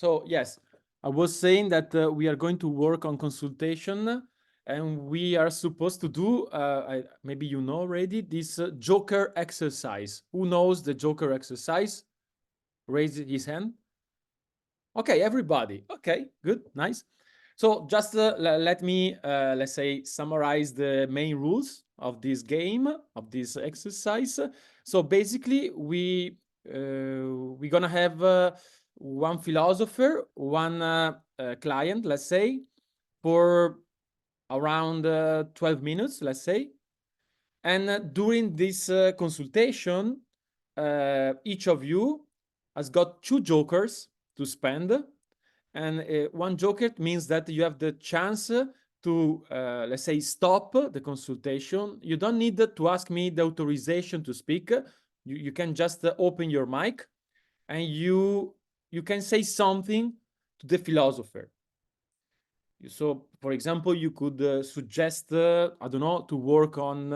So yes, I was saying that we are going to work on consultation, and we are supposed to do, maybe you know already, this Joker exercise. Who knows the Joker exercise? Raise his hand. Okay, everybody. Okay, good, nice. So just let me, let's say, summarize the main rules of this game, of this exercise. So basically, we're gonna have one philosopher, one client, let's say, for around 12 minutes, let's say. And during this consultation, each of you has got two jokers to spend. And one joker means that you have the chance to, let's say, stop the consultation. You don't need to ask me the authorization to speak. You can just open your mic and you can say something to the philosopher. So, for example, you could suggest, I don't know, to work on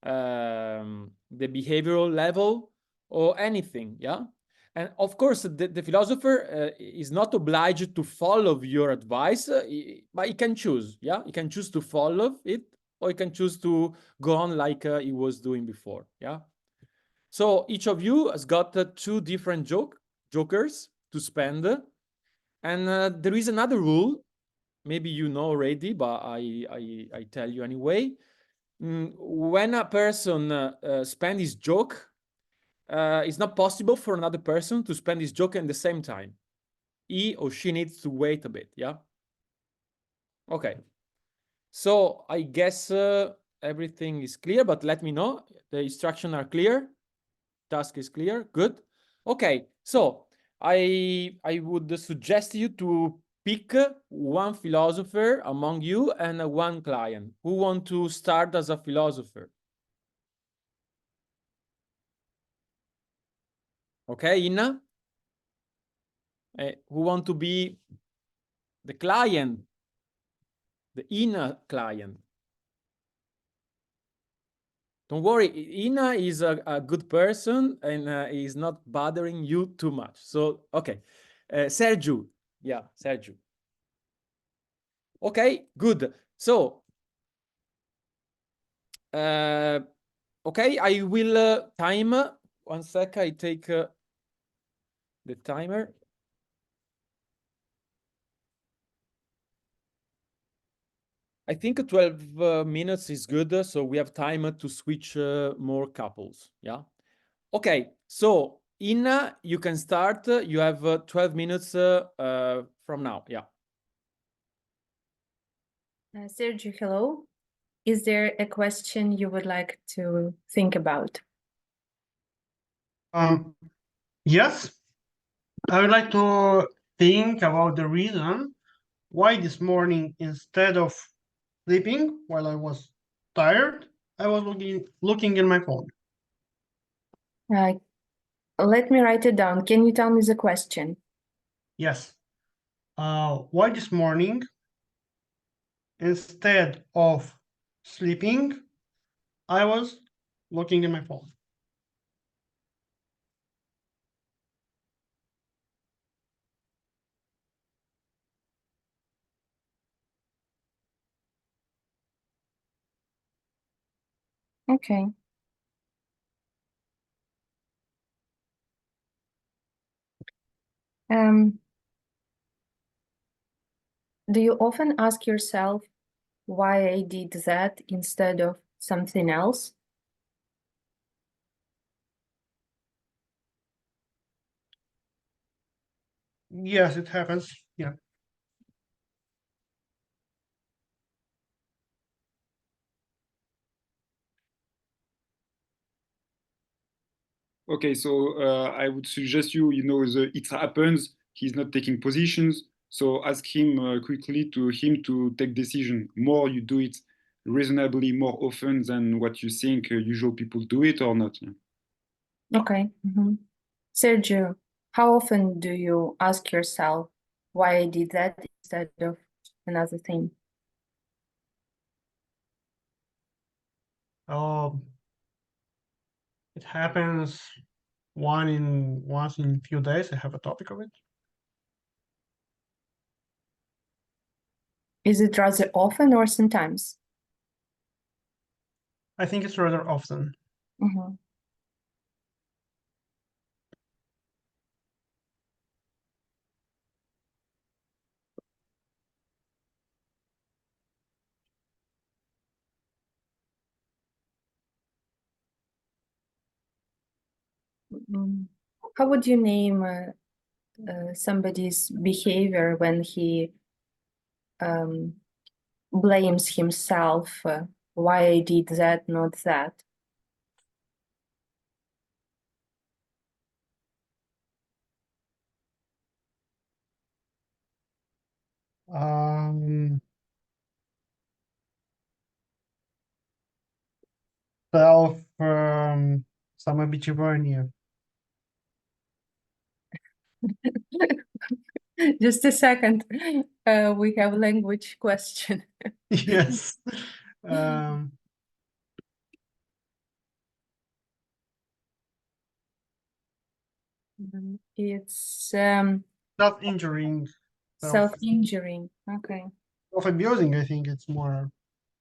the behavioral level or anything, yeah? And of course, the philosopher is not obliged to follow your advice, but he can choose, yeah? He can choose to follow it, or he can choose to go on like he was doing before, yeah? So each of you has got two different jokers to spend. And there is another rule, maybe you know already, but I tell you anyway. When a person spend his joke, it's not possible for another person to spend his joke at the same time. He or she needs to wait a bit, yeah? Okay. So I guess everything is clear, but let me know. The instructions are clear. Task is clear. Good. Okay. So I would suggest you to pick one philosopher among you and one client. Who want to start as a philosopher? Okay, Inna? Who want to be the client, the Inna client? Don't worry, Ina is a good person and is not bothering you too much. So, okay. Sergio. Yeah, Sergio. Okay, good. So, okay, I will time. 1 sec, I take the timer. I think 12 minutes is good, so we have time to switch more couples, yeah? Okay, so Inna, you can start. You have 12 minutes from now, yeah. Sergio, hello. Is there a question you would like to think about? Yes, I would like to think about the reason why this morning, instead of sleeping while I was tired, I was looking in my phone. Let me write it down. Can you tell me the question? Yes. Why this morning, instead of sleeping, I was looking in my phone? Okay. Do you often ask yourself why I did that instead of something else? Yes, it happens. Yeah. Okay, so I would suggest it happens. He's not taking positions, so ask him quickly to him to take decision. More you do it reasonably more often than what you think usual people do it or not. Okay. Sergio, how often do you ask yourself why I did that instead of another thing? It happens once in a few days. I have a topic of it. Is it rather often or sometimes? I think it's rather often. Mhm. Mm. How would you name somebody's behavior when he blames himself? Why I did that, not that? Self самобичевание. Just a second. We have language question. Yes. It's Self-injuring, self-injuring. Okay. self-abusing, I think it's more.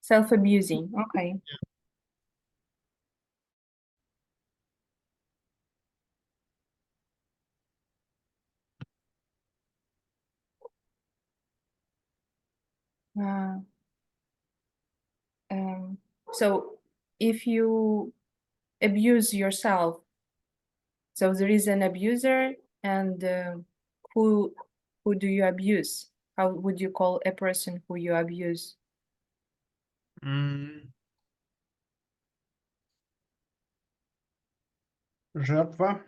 Self-abusing. Okay. Uh, so if you abuse yourself, so there is an abuser, and who do you abuse? How would you call a person who you abuse? Жертва.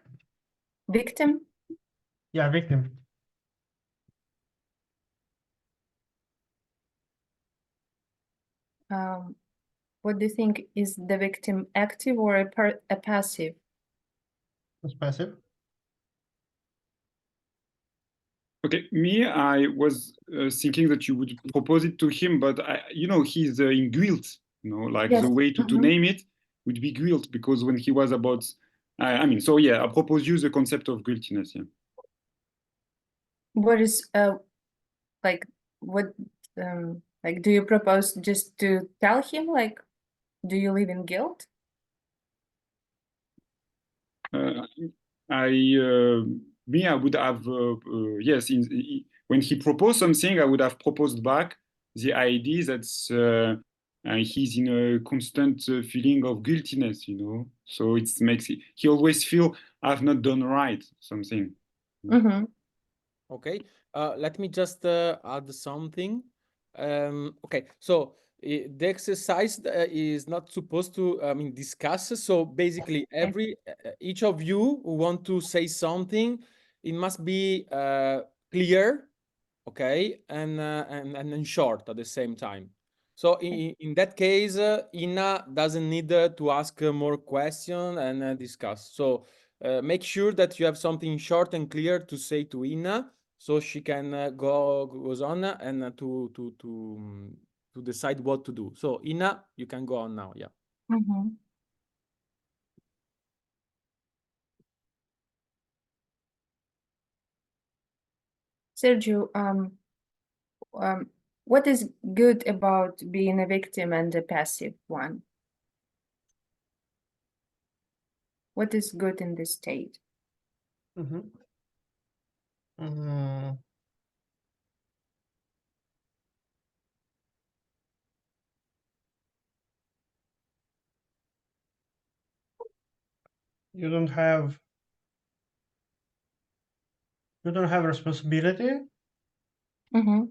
Victim? Yeah, victim. What do you think? Is the victim active or a passive? It's passive. Okay, me, I was thinking that you would propose it to him, but he's in guilt. Like Yes. the way to name it would be guilt, because when he was about, so yeah, I propose you the concept of guiltiness. Yeah. What is like what like do you propose just to tell him, like, do you live in guilt? I would have yes. When he proposed something, I would have proposed back the idea that he's in a constant feeling of guiltiness. So it makes he always feel I've not done right something. Mm-hmm. Okay, let me just add something. Okay, so the exercise is not supposed to, discuss. So basically, each of you who want to say something, it must be clear, okay, and in short at the same time. So in that case, Ina doesn't need to ask more questions and discuss. So make sure that you have something short and clear to say to Ina, so she can goes on and to decide what to do. So Ina, you can go on now. Yeah. Mm-hmm. Sergio, what is good about being a victim and a passive one? What is good in this state? You don't have responsibility. Mm-hmm.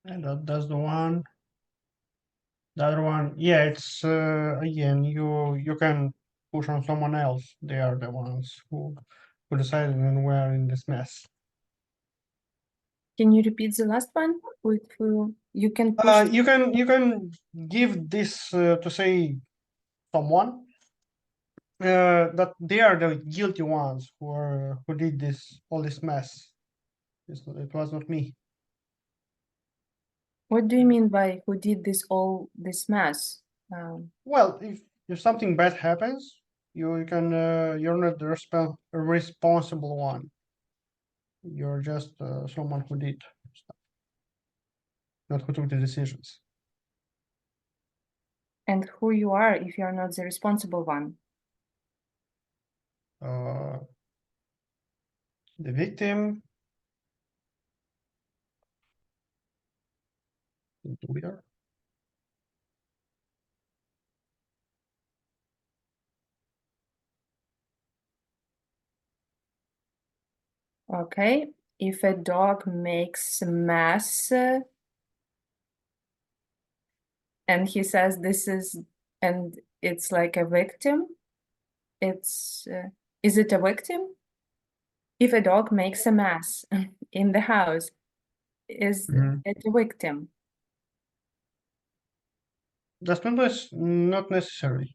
And that's the one. The other one, yeah, it's again, you can push on someone else. They are the ones who decided when we're in this mess. Can you repeat the last one? You can push. You can give this to say someone that they are the guilty ones who did all this mess. It was not me. What do you mean by who did this mess? Well, if something bad happens, you can you're not the responsible one. You're just someone who did stuff, not who took the decisions. And who you are if you're not the responsible one? The victim, the doer. Okay. If a dog makes a mess and he says this is, and it's like a victim, it's, is it a victim? If a dog makes a mess in the house, is it a victim? That's not necessary.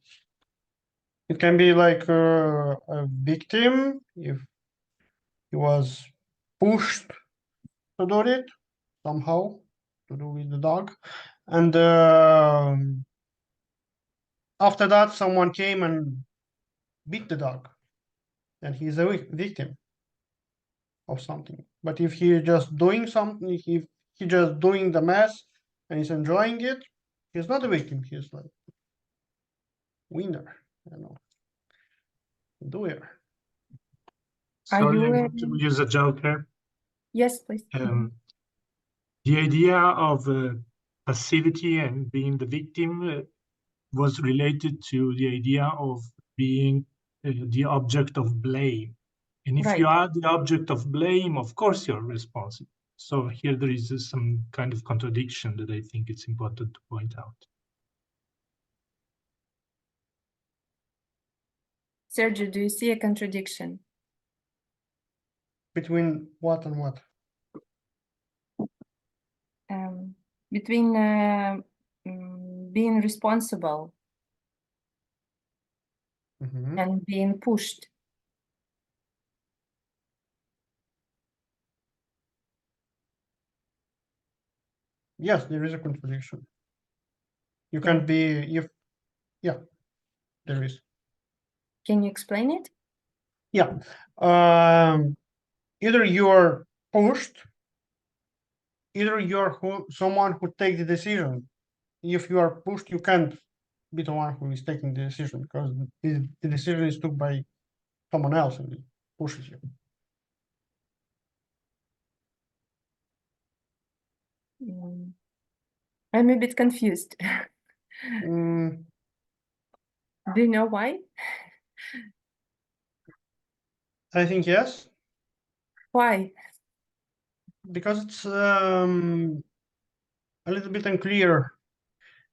It can be like a victim if he was pushed to do it somehow to do with the dog, and after that someone came and beat the dog, and he's a victim of something. But if he just doing something, if he just doing the mess and he's enjoying it, he's not a victim. He's like winner, you know, doer. Are Sorry, you I want to use a joker. Yes, please. The idea of passivity and being the victim was related to the idea of being the object of blame. And if you Right. are the object of blame, of course you're responsible. So here there is some kind of contradiction that I think it's important to point out. Sergio, do you see a contradiction? Between what and what? Between being responsible and being pushed. Yes, there is a contradiction. You Yeah. can't be if yeah, there is. Can you explain it? Yeah. Either you're pushed, either you're someone who takes the decision. If you are pushed, you can't be the one who is taking the decision because the decision is took by someone else and it pushes you. I'm a bit confused. Mm, Do you know why? I think yes, Why? because it's a little bit unclear.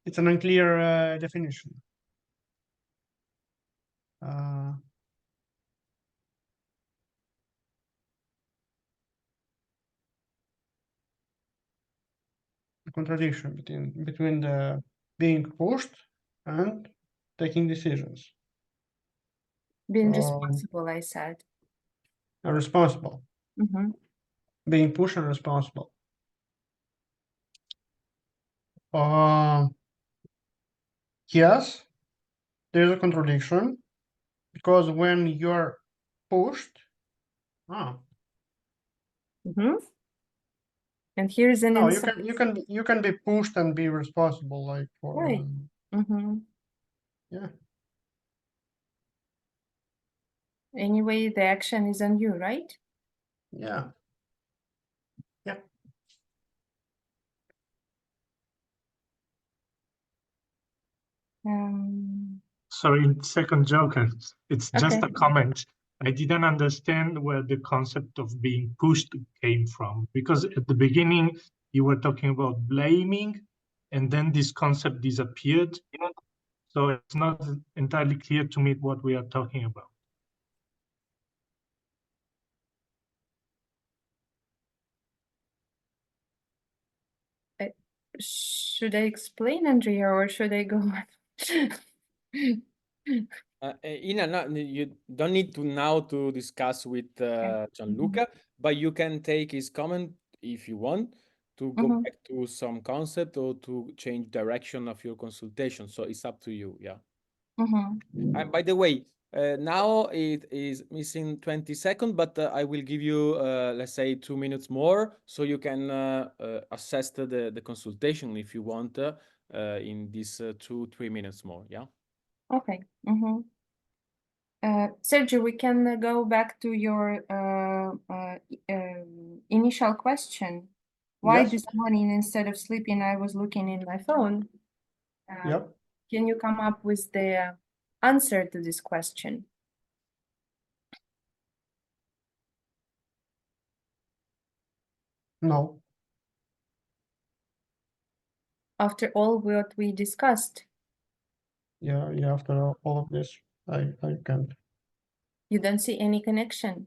It's an unclear definition. Contradiction between the being pushed and taking decisions. Being responsible, I said. Responsible. Being pushed and responsible. Yes, there's a contradiction because when you're pushed, And here's an no, insight. you can be pushed and be responsible, like for Right. yeah. Anyway, the action is on you, right? Yeah. Yeah. Sorry, second joker. It's just Okay. a comment. I didn't understand where the concept of being pushed came from, because at the beginning you were talking about blaming, and then this concept disappeared. So it's not entirely clear to me what we are talking about. Should I explain, Andrea, or should I go on? Ina, no, you don't need to now to discuss with Gianluca, but you can take his comment if you want to go back to some concept or to change direction of your consultation. So it's up to you. Yeah. And by the way, Now it is missing 20 seconds, but I will give you, let's say, 2 minutes more, so you can assess the consultation if you want in these 2-3 minutes more. Yeah. Okay. Sergio, we can go back to your initial question. Why Yes. this morning instead of sleeping, I was looking in my phone. Yep. Can you come up with the answer to this question? No. After all what we discussed, Yeah. After all of this, I can't. you don't see any connection.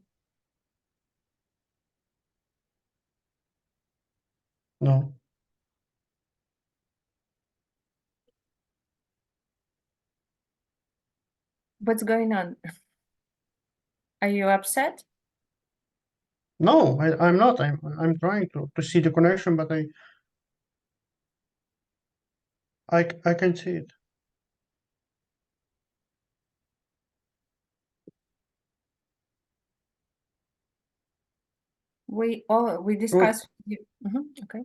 No. What's going on? Are you upset? No, I'm not. I'm trying to see the connection, but I can see it. We discussed. Okay.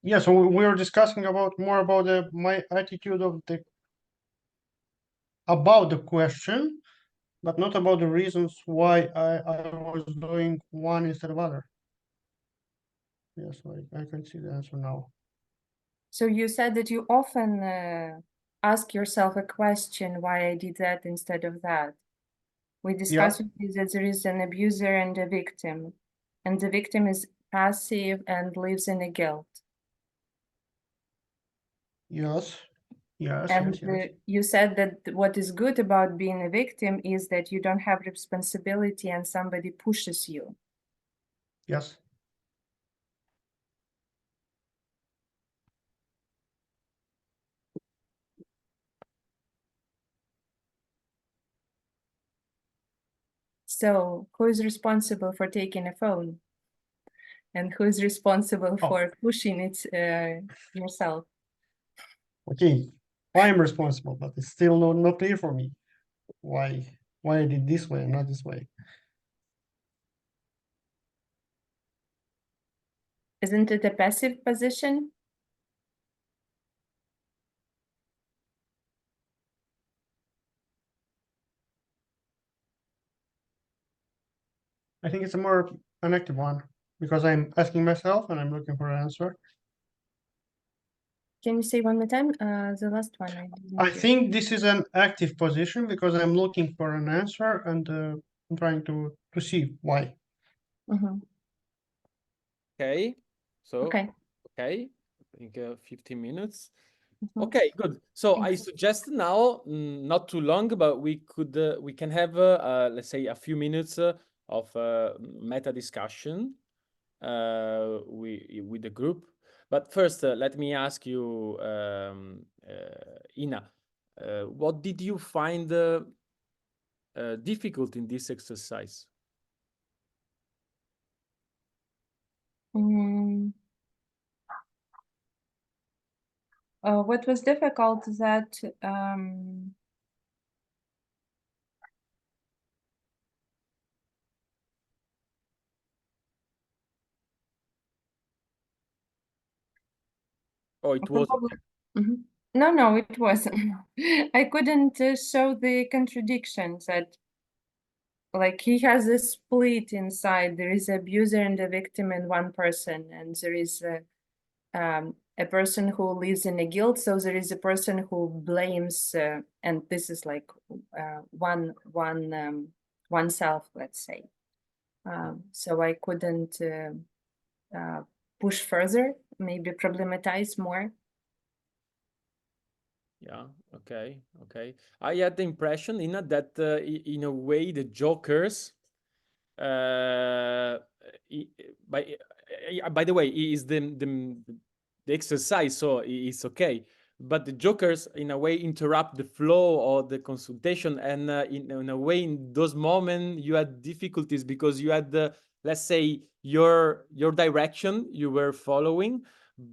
Yeah, so we were discussing more about my attitude about the question, but not about the reasons why I was doing one instead of other. Yes, I can see the answer now. So you said that you often ask yourself a question, why I did that instead of that. We discussed with you that there is an abuser and a victim, and the victim is passive and lives in a guilt. Yes. And you said that what is good about being a victim is that you don't have responsibility and somebody pushes you. Yes. So who is responsible for taking a phone? And who is responsible for pushing it yourself? Okay, I'm responsible, but it's still not clear for me why I did this way and not this way. Isn't it a passive position? I think it's a more an active one because I'm asking myself and I'm looking for an answer. Can you say one more time? The last one. I think this is an active position because I'm looking for an answer and I'm trying to see why. Okay. So. Okay. Okay. I think 15 minutes. Okay, good. So I suggest now, not too long, but we can have let's say a few minutes of meta discussion with the group. But first, let me ask you, Ina, what did you find difficult in this exercise? What was difficult is that Oh, it was. No, it wasn't. I couldn't show the contradictions that, like, he has a split inside. There is abuser and a victim in one person, and there is a person who lives in a guilt. So there is a person who blames, and this is like one self, let's say. So I couldn't push further, maybe problematize more. Yeah. Okay. I had the impression, Ina, that in a way the jokers, by the way, is the exercise, so it's okay. But the jokers, in a way, interrupt the flow of the consultation, and in a way, in those moments, you had difficulties because you had let's say your direction you were following,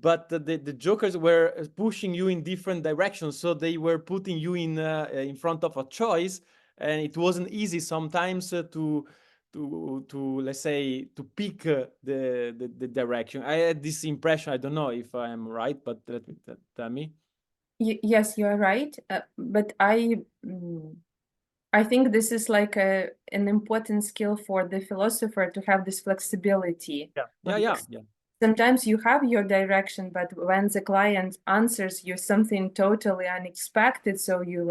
but the jokers were pushing you in different directions, so they were putting you in front of a choice, and it wasn't easy sometimes to let's say to pick the direction. I had this impression. I don't know if I am right, but let me tell me. Yes, you are right. But I think this is like an important skill for the philosopher to have this flexibility. Yeah. Sometimes you have your direction, but when the client answers you something totally unexpected, so you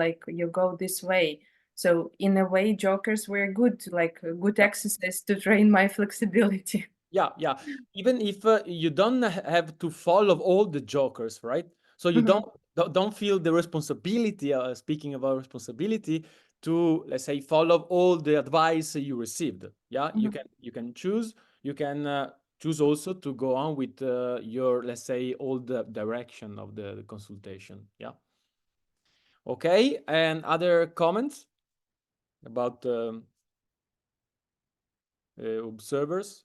go this way. So in a way, jokers were good, like a good exercise to train my flexibility. Yeah. Even if you don't have to follow all the jokers, right? So you Mhm. don't feel the responsibility. Speaking about responsibility, to let's say follow all the advice you received. Yeah, Mhm. you can choose. You can choose also to go on with your, let's say, old direction of the consultation. Yeah. Okay. And other comments about observers?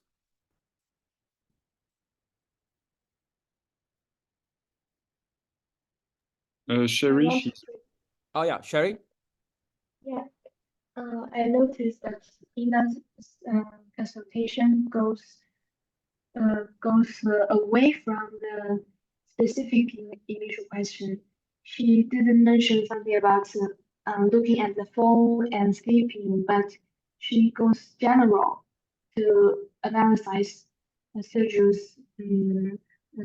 Sherry, want she's to, Oh yeah, Sherry. yeah, I noticed that Ina's consultation goes away from the specific initial question. She didn't mention something about looking at the phone and sleeping, but she goes general to analyze Sergio's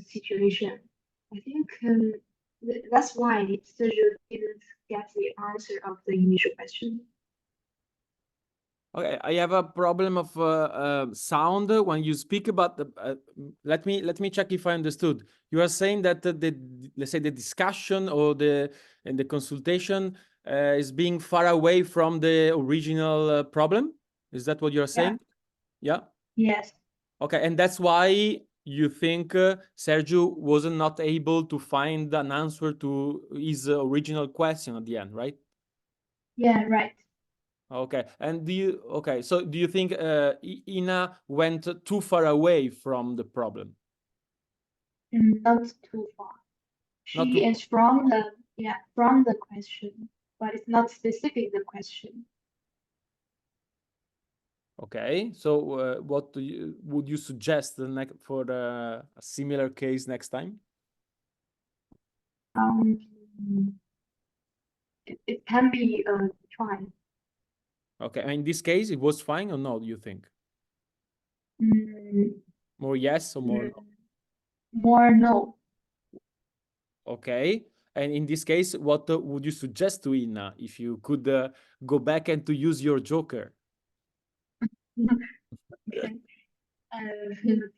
situation. I think that's why Sergio didn't get the answer of the initial question. Okay, I have a problem of sound when you speak about the. Let me check if I understood. You are saying that let's say the discussion or the consultation is being far away from the original problem. Is that what you are Yeah. saying? Yeah. Yes. Okay, and that's why you think Sergio wasn't not able to find an answer to his original question at the end, right? Yeah. Right. Okay, and so do you think Ina went too far away from the problem? Not too far. Not too She is from the question, but it's not specific the question. Okay, so what would you suggest for a similar case next time? Um, it can be tried. Okay, in this case, it was fine or no, do you think? Mm, More yes or more mm, no? More no. Okay, and in this case, what would you suggest to Ina if you could go back and to use your joker? Okay.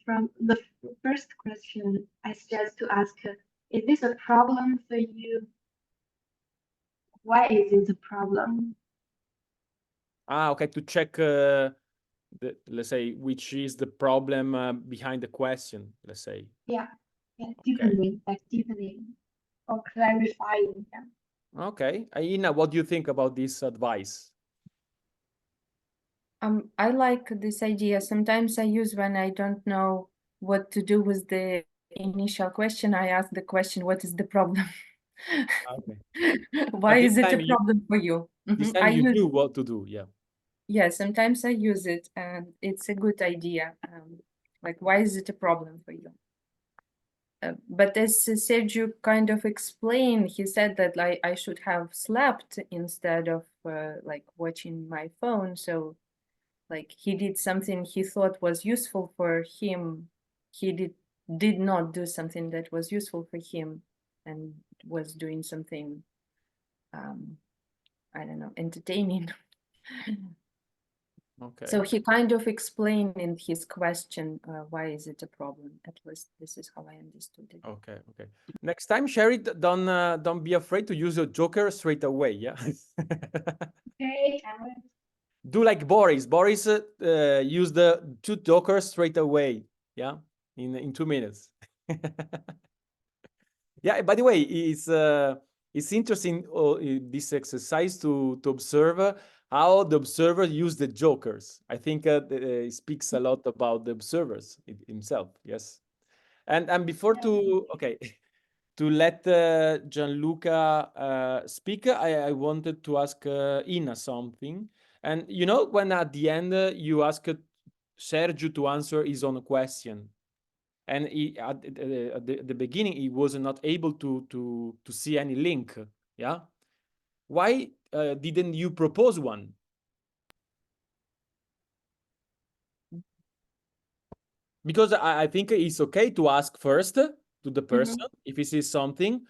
From the first question, I suggest to ask her, is this a problem for you? Why is it a problem? Okay, to check let's say, which is the problem behind the question, let's say. Yeah, Okay. deepening or clarifying. Yeah. Okay. Ina, what do you think about this advice? I like this idea. Sometimes I use when I don't know what to do with the initial question. I ask the question, what is the problem? Okay. Why This is it a time problem for you? this Mhm. time you knew what to do, yeah. Yeah, sometimes I use it and it's a good idea. Like, why is it a problem for you? But as Sergio kind of explained, he said that I should have slept instead of like watching my phone. So like he did something he thought was useful for him. He did not do something that was useful for him and was doing something I don't know, entertaining. Okay. So he kind of explained in his question, why is it a problem? At least this is how I understood it. Okay. Next time, Sherry, don't be afraid to use your joker straight away, yeah? Okay, I will. Do like Boris. Boris used the two jokers straight away, yeah, in 2 minutes. Yeah, by the way, it's interesting this exercise to observe how the observer use the jokers. I think it speaks a lot about the observers himself. Yes. And before to to let Gianluca speak, I wanted to ask Ina something. And you know, when at the end you asked Sergio to answer his own question, and he, at the beginning he was not able to see any link. Yeah, why didn't you propose one? Because I think it's okay to ask first to the person if he sees something,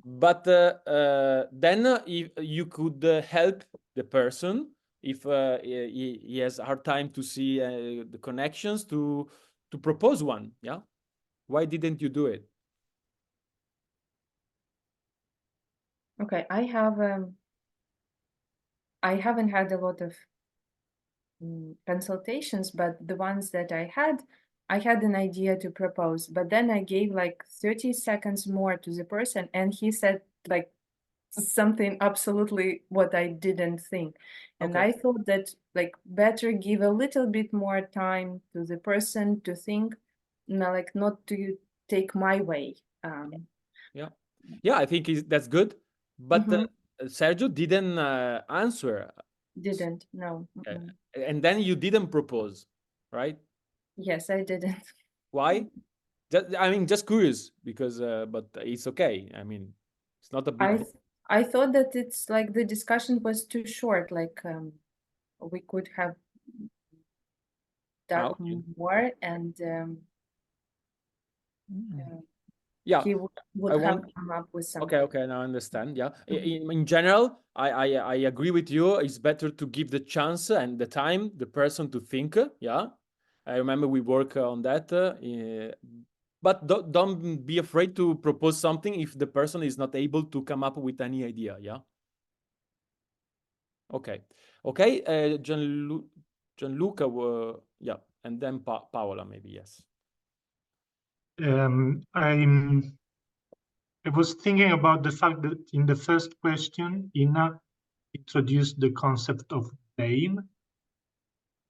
but then if you could help the person if he has a hard time to see the connections to propose one. Yeah, why didn't you do it? Okay, I haven't had a lot of consultations, but the ones that I had an idea to propose, but then I gave like 30 seconds more to the person, and he said like something absolutely what I didn't think. And Okay. I thought that like better give a little bit more time to the person to think, like not to take my way. Yeah, I think that's good. But Mhm. Sergio didn't answer, Didn't, no. and then you didn't propose, right? Yes, I didn't. Why? I mean, just curious because, but it's okay. I mean, it's not a big deal. I thought that it's like the discussion was too short, like we could have done Okay. more, and Yeah, he I would have want. come up with Okay, something. okay, now I understand. Yeah, in general, I agree with you. It's better to give the chance and the time the person to think. Yeah, I remember we work on that. But don't be afraid to propose something if the person is not able to come up with any idea. Yeah. Okay. Okay. Gianluca. Yeah, and then Paola maybe. Yes. I was thinking about the fact that in the first question, Ina introduced the concept of blame,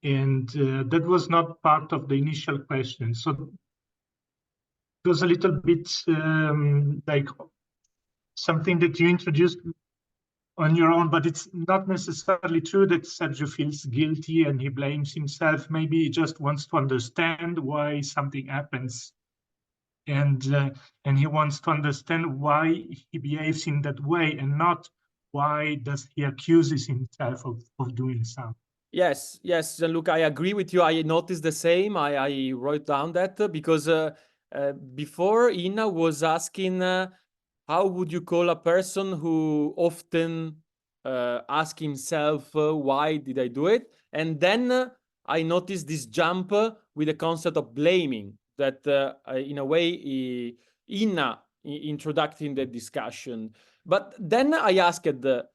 and that was not part of the initial question. So it was a little bit like something that you introduced on your own, but it's not necessarily true that Sergio feels guilty and he blames himself. Maybe he just wants to understand why something happens, and he wants to understand why he behaves in that way, and not why does he accuses himself of doing something. Yes, yes, Gianluca, I agree with you. I noticed the same. I wrote down that because before Ina was asking, how would you call a person who often ask himself, why did I do it? And then I noticed this jump with the concept of blaming that in a way Ina introducing the discussion. But then I asked the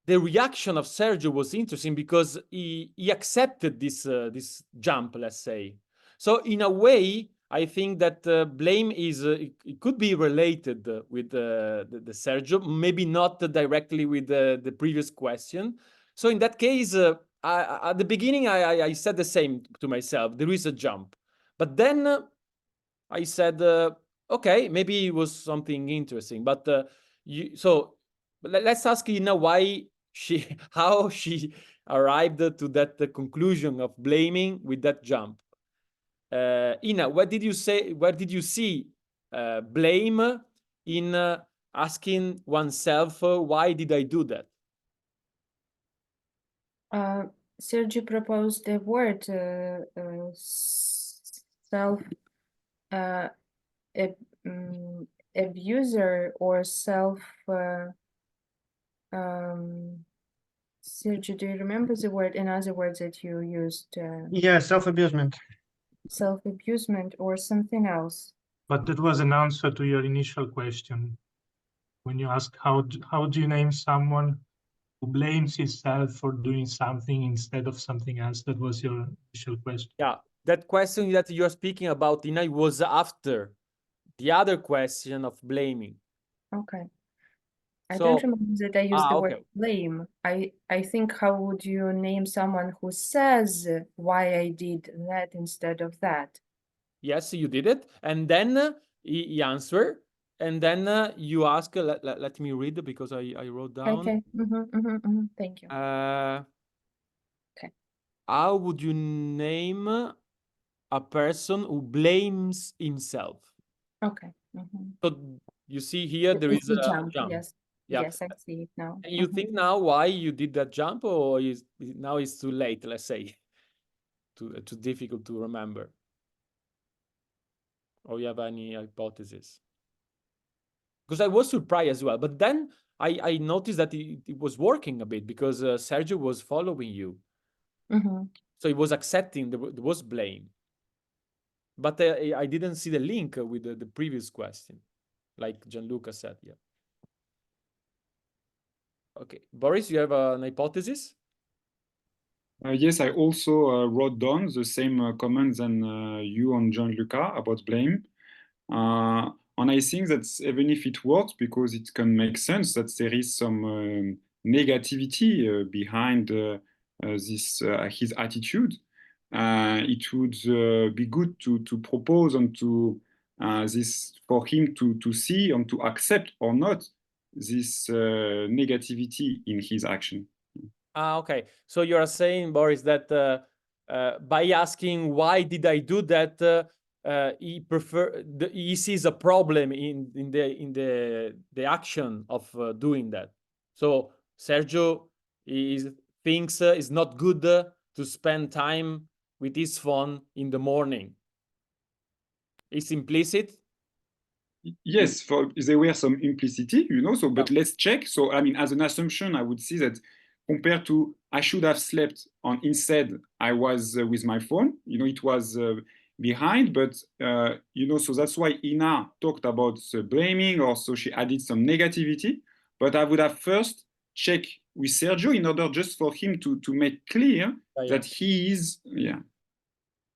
reaction of Sergio was interesting because he accepted this jump, let's say. So in a way, I think that blame is it could be related with the Sergio, maybe not directly with the previous question. So in that case, at the beginning, I said the same to myself. There is a jump, but then I said, okay, maybe it was something interesting. But let's ask Ina why how she arrived to that conclusion of blaming with that jump. Ina, what did you say? Where did you see blame in asking oneself, why did I do that? Sergio proposed the word self abuser or self. Sergio, do you remember the word? In other words that you used? Yeah, self-abusement. Self-abusement or something else. But that was an answer to your initial question when you asked how do you name someone who blames himself for doing something instead of something else. That was your initial question. Yeah, that question that you're speaking about, Ina, was after the other question of blaming. Okay. I So, don't remember that I used the word okay. blame. I think how would you name someone who says why I did that instead of that? Yes, you did it. And then he answered. And then you ask, let me read because I wrote down. Okay. Thank you. Okay. How would you name a person who blames himself? Okay. So you see here there It's is the a jump. jump. Yes. Yeah. Yes, I see it now. And you think now why you did that jump, or is now it's too late, let's say, too difficult to remember? Or you have any hypothesis? Because I was surprised as well, but then I noticed that it was working a bit because Sergio was following you, so he was accepting there was blame. But I didn't see the link with the previous question, like Gianluca said. Yeah. Okay, Boris, you have an hypothesis? Yes, I also wrote down the same comments than you and Gianluca about blame. And I think that even if it works, because it can make sense that there is some negativity behind this his attitude, it would be good to propose and to this for him to see and to accept or not this negativity in his action. Okay. So you are saying, Boris, that by asking why did I do that, he sees a problem in the action of doing that. So Sergio thinks it's not good to spend time with his phone in the morning. It's implicit. Yes, there were some implicity, so, but let's check. So, I mean, as an assumption, I would see that compared to I should have slept on, instead, I was with my phone, it was behind, but, so that's why Ina talked about blaming, or so she added some negativity, but I would have first checked with Sergio in order just for him to make clear that he is, Yeah,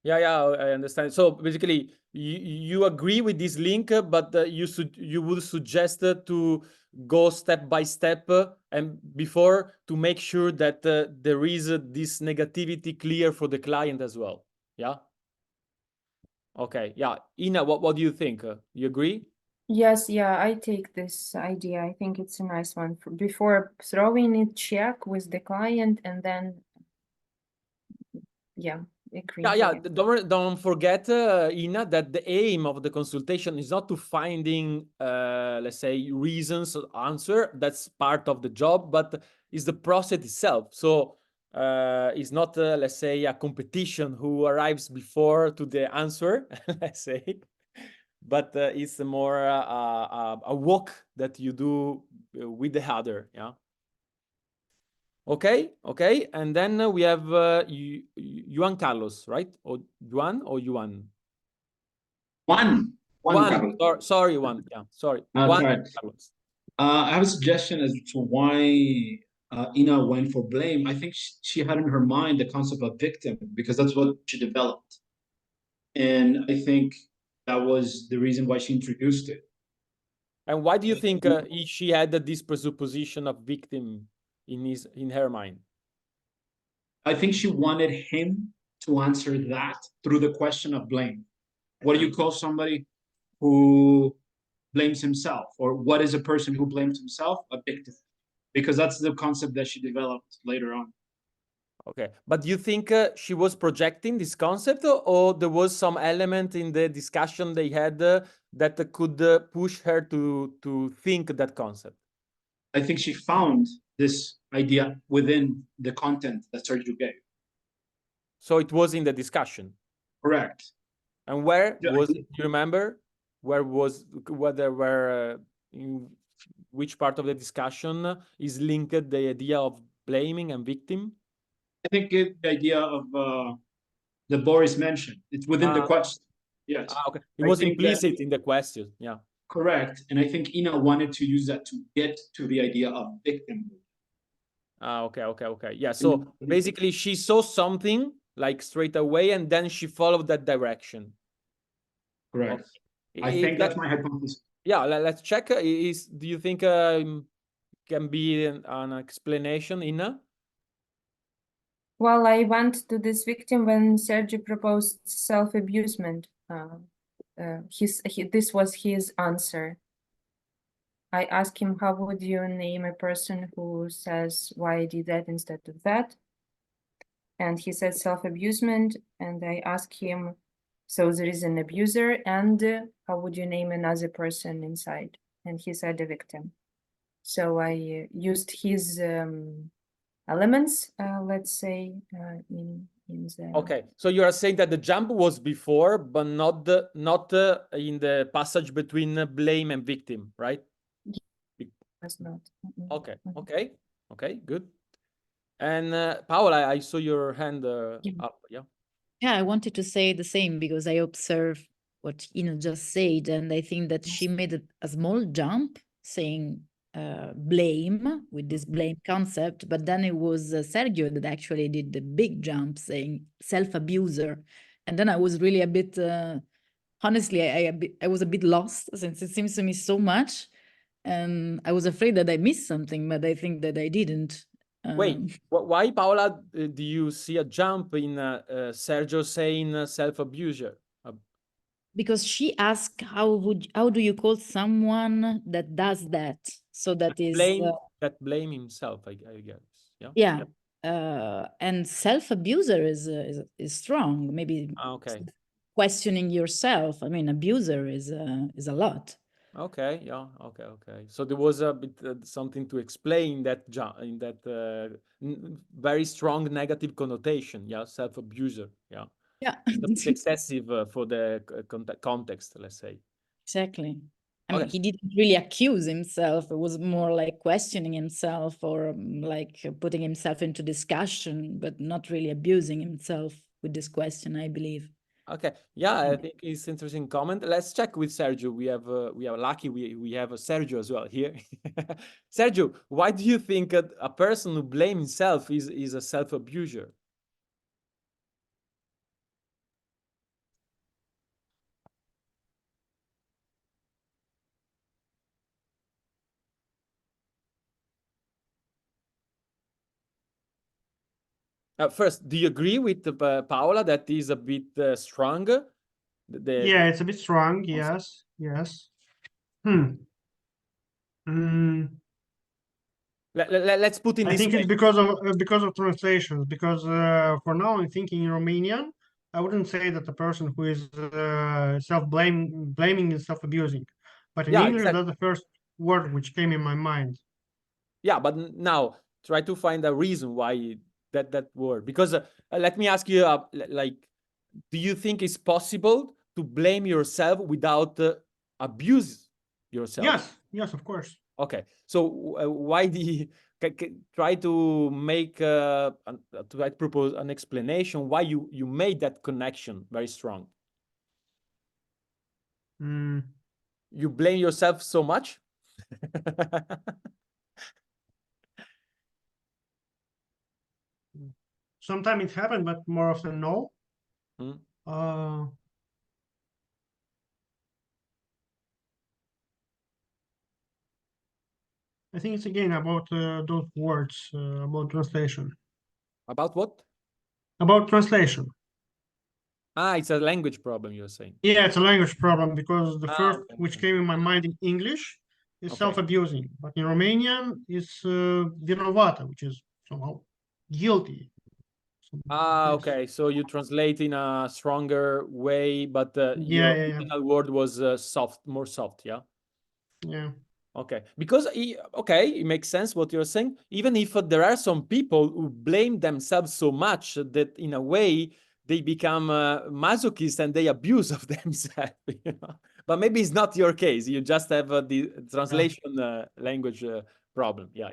I understand. So basically, you agree with this link, but you would suggest to go step by step and before to make sure that there is this negativity clear for the client as well. Yeah. Okay. Yeah. Ina, what do you think? You agree? Yes, yeah, I take this idea. I think it's a nice one before throwing it, check with the client, and then agree. Yeah. Don't forget, Ina, that the aim of the consultation is not to finding, let's say, reasons or answer. That's part of the job, but is the process itself. So it's not, let's say, a competition who arrives before to the answer, let's say, but it's more a walk that you do with the other. Yeah. Okay. And then we have Juan Carlos, right? Or Juan or Juan? Juan Carlos. Sorry, Juan. Yeah, sorry. That's Juan right. Carlos. I have a suggestion as to why Ina went for blame. I think she had in her mind the concept of victim because that's what she developed. And I think that was the reason why she introduced it. And why do you think she had this presupposition of victim in her mind? I think she wanted him to answer that through the question of blame. What do you call somebody who blames himself? Or what is a person who blames himself? A victim. Because that's the concept that she developed later on. Okay, but do you think she was projecting this concept, or there was some element in the discussion they had that could push her to think that concept? I think she found this idea within the content that Sergio gave. So it was in the discussion. Correct. And where was? Do you remember in which part of the discussion is linked the idea of blaming and victim? I think the idea of the Boris mentioned, it's within the question. Yes. Okay. It was implicit in the question. Yeah. Correct. And I think Ina wanted to use that to get to the idea of victim. Okay. Yeah. So basically, she saw something like straight away, and then she followed that direction. Correct. Okay. I think that's my hypothesis. Yeah. Let's check. Do you think can be an explanation, Ina? Well, I went to this victim when Sergio proposed self-abusement. this was his answer. I asked him, how would you name a person who says why I did that instead of that? And he said self-abusement. And I asked him, so there is an abuser, and how would you name another person inside? And he said a victim. So I used his elements, let's say, in the... Okay, so you are saying that the jump was before, but not in the passage between blame and victim, right? That's not. Okay, okay, good. And Paola, I saw your hand up. Yeah. Yeah, I wanted to say the same because I observed what Ina just said, and I think that she made a small jump saying blame with this blame concept, but then it was Sergio that actually did the big jump saying self-abuser. And then I was really a bit, honestly, I was a bit lost since it seems to me so much. And I was afraid that I missed something, but I think that I didn't. Wait, why, Paola, do you see a jump in Sergio saying self-abuser? Because she asked, how do you call someone that does that? So that is blame himself, I guess. Yeah. Yeah. And self-abuser is strong. Maybe okay. Questioning yourself. I mean, abuser is a lot. Okay. Yeah. Okay. So there was a bit something to explain that in that very strong negative connotation. Yeah, self-abuser. Yeah. Yeah. It's excessive for the context, let's say. Exactly. I mean, he didn't really accuse himself. It was more like questioning himself or like putting himself into discussion, but not really abusing himself with this question, I believe. Okay. Yeah, I think it's interesting comment. Let's check with Sergio. We have lucky we have Sergio as well here. Sergio, why do you think a person who blames himself is a self-abuser? First, do you agree with Paola that is a bit stronger? Yeah, it's a bit strong. Yes, yes. Let's put in I this think way. it's because of translations. Because for now, I'm thinking in Romanian. I wouldn't say that the person who is blaming is self-abusing, but in English, exactly. that's the first word which came in my mind. Yeah, but now try to find a reason why that word. Because let me ask you, like, do you think it's possible to blame yourself without abuse yourself? Yes, of course. Okay, so why try to make try to propose an explanation why you made that connection very strong? You blame yourself so much? Sometimes it happens, but more often no. I think it's again about those words, about translation. About what? About translation. It's a language problem, you're saying. Yeah, it's a language problem because the first okay. which came in my mind in English is self-abusing, but in Romanian it's vinovată, which is somehow guilty. Okay. So you translate in a stronger way, but your original word was more soft, yeah? Yeah. Okay. Because, it makes sense what you're saying. Even if there are some people who blame themselves so much that in a way they become masochist and they abuse of themselves. You know? But maybe it's not your case. You just have the translation language problem. Yeah,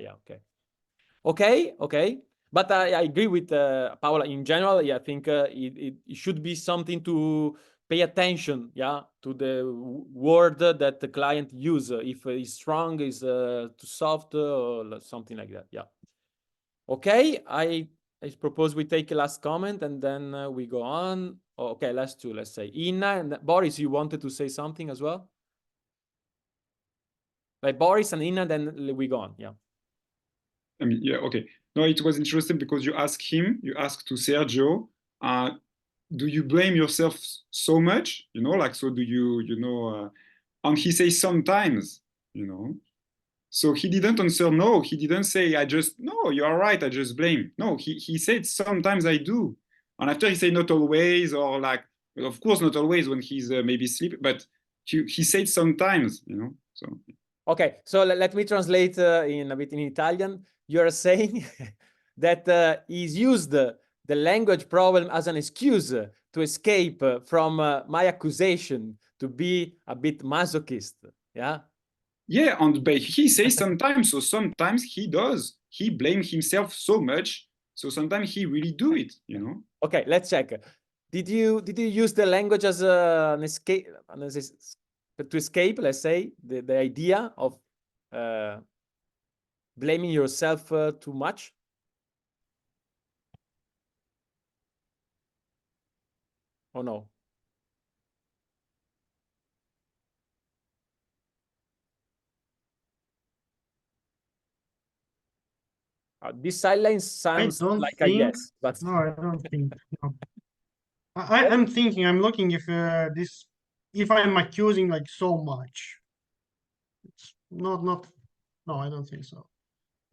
okay. Okay. But I agree with Paola. In general, I think it should be something to pay attention, to the word that the client use. If it's strong, is too soft, or something like that. Yeah. Okay. I propose we take a last comment and then we go on. Okay, last two. Let's say Inna and Boris. You wanted to say something as well? Like Boris and Inna, then we go on. Yeah. I mean, yeah, okay. No, it was interesting because you asked to Sergio, do you blame yourself so much? You know, like, so do you, and he says sometimes, So he didn't answer no. He didn't say, no, you are right, I just blame. No, he said, sometimes I do. And after he said not always, or like, well, of course, not always when he's maybe sleeping, but he said sometimes, so. Okay, so let me translate in a bit in Italian. You're saying that he's used the language problem as an excuse to escape from my accusation to be a bit masochist, yeah? Yeah, but he says sometimes, so sometimes he does. He blames himself so much, so sometimes he really do it, Okay, let's check. Did you use the language as an escape, to escape, let's say, the idea of blaming yourself too much? Or no? This silence sounds like a yes, but no, I don't think. No. I'm thinking. I'm looking if if I'm accusing like so much. It's not. No, I don't think so.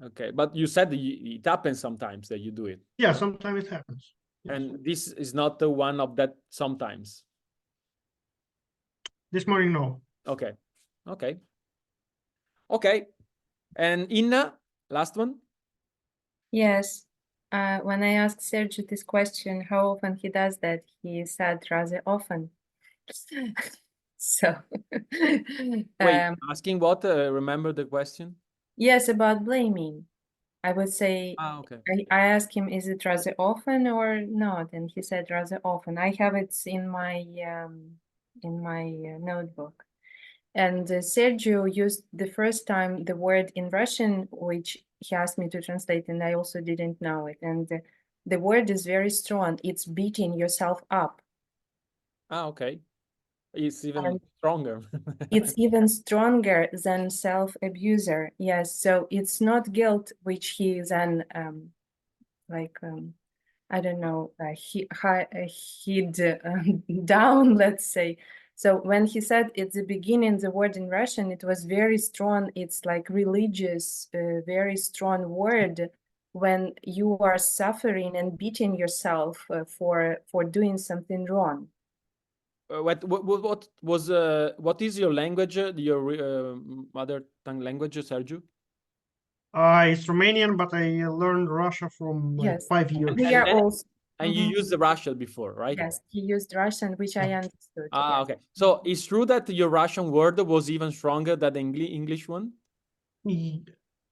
okay. But you said it happens sometimes that you do it. Yeah, sometimes it happens. Yes. And this is not the one of that sometimes. This morning, no. Okay. Okay. Okay. And Inna, last one. Yes. When I asked Sergio this question, how often he does that, he said rather often. So, Wait, asking what? Remember the question? yes, about blaming. I would say, okay. I asked him, is it rather often or not? And he said rather often. I have it in my notebook. And Sergio used the first time the word in Russian, which he asked me to translate, and I also didn't know it. And the word is very strong. It's beating yourself up. Okay. It's even stronger. It's even stronger than self-abuser. Yes. So it's not guilt, which he then I don't know, hid down, let's say. So when he said at the beginning the word in Russian, it was very strong. It's like religious, very strong word when you are suffering and beating yourself for doing something wrong. What is your language? Your mother tongue language, Sergio? It's Romanian, but I learned Russia from like 5 years. We are also. And you used the Russian before, right? Yes, he used Russian, which I understood. Ah, yes. okay. So it's true that your Russian word was even stronger than the English one?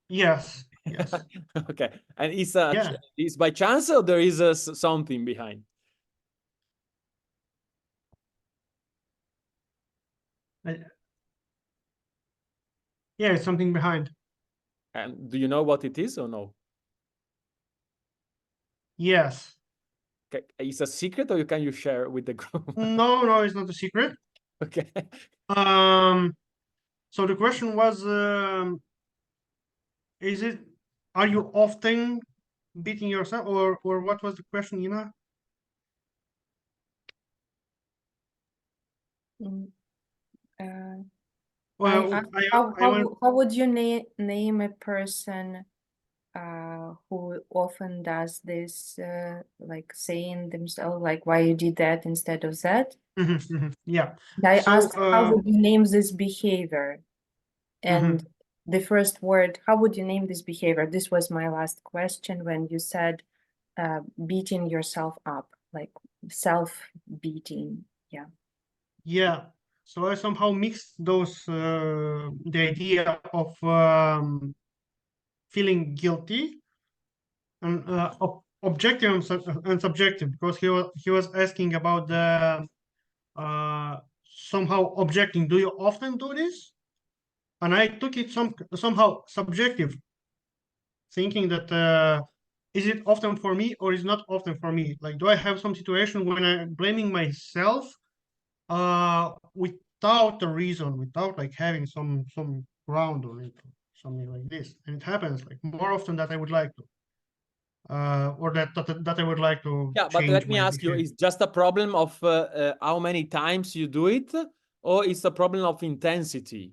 Yes. Yes. Okay. And it's by chance or there is something behind? Yeah, it's something behind. And do you know what it is or no? Yes. Okay. It's a secret or can you share with the group? No, it's not a secret. Okay. So the question was, are you often beating yourself, or what was the question, Ina? Well, how would you name a person who often does this, like saying themselves, like why you did that instead of that? Yeah. I So, asked, how would you name this behavior? And the first word, how would you name this behavior? This was my last question when you said beating yourself up, like self-beating. Yeah. Yeah. So I somehow mixed those, the idea of feeling guilty and objective and subjective, because he was asking about the somehow objecting. Do you often do this? And I took it somehow subjective, thinking that is it often for me or is not often for me? Like, do I have some situation when I'm blaming myself without a reason, without like having some ground on it, something like this, and it happens like more often than I would like to. or that I would like to Yeah, but change let me my ask you, behavior. is just a problem of how many times you do it, or it's a problem of intensity?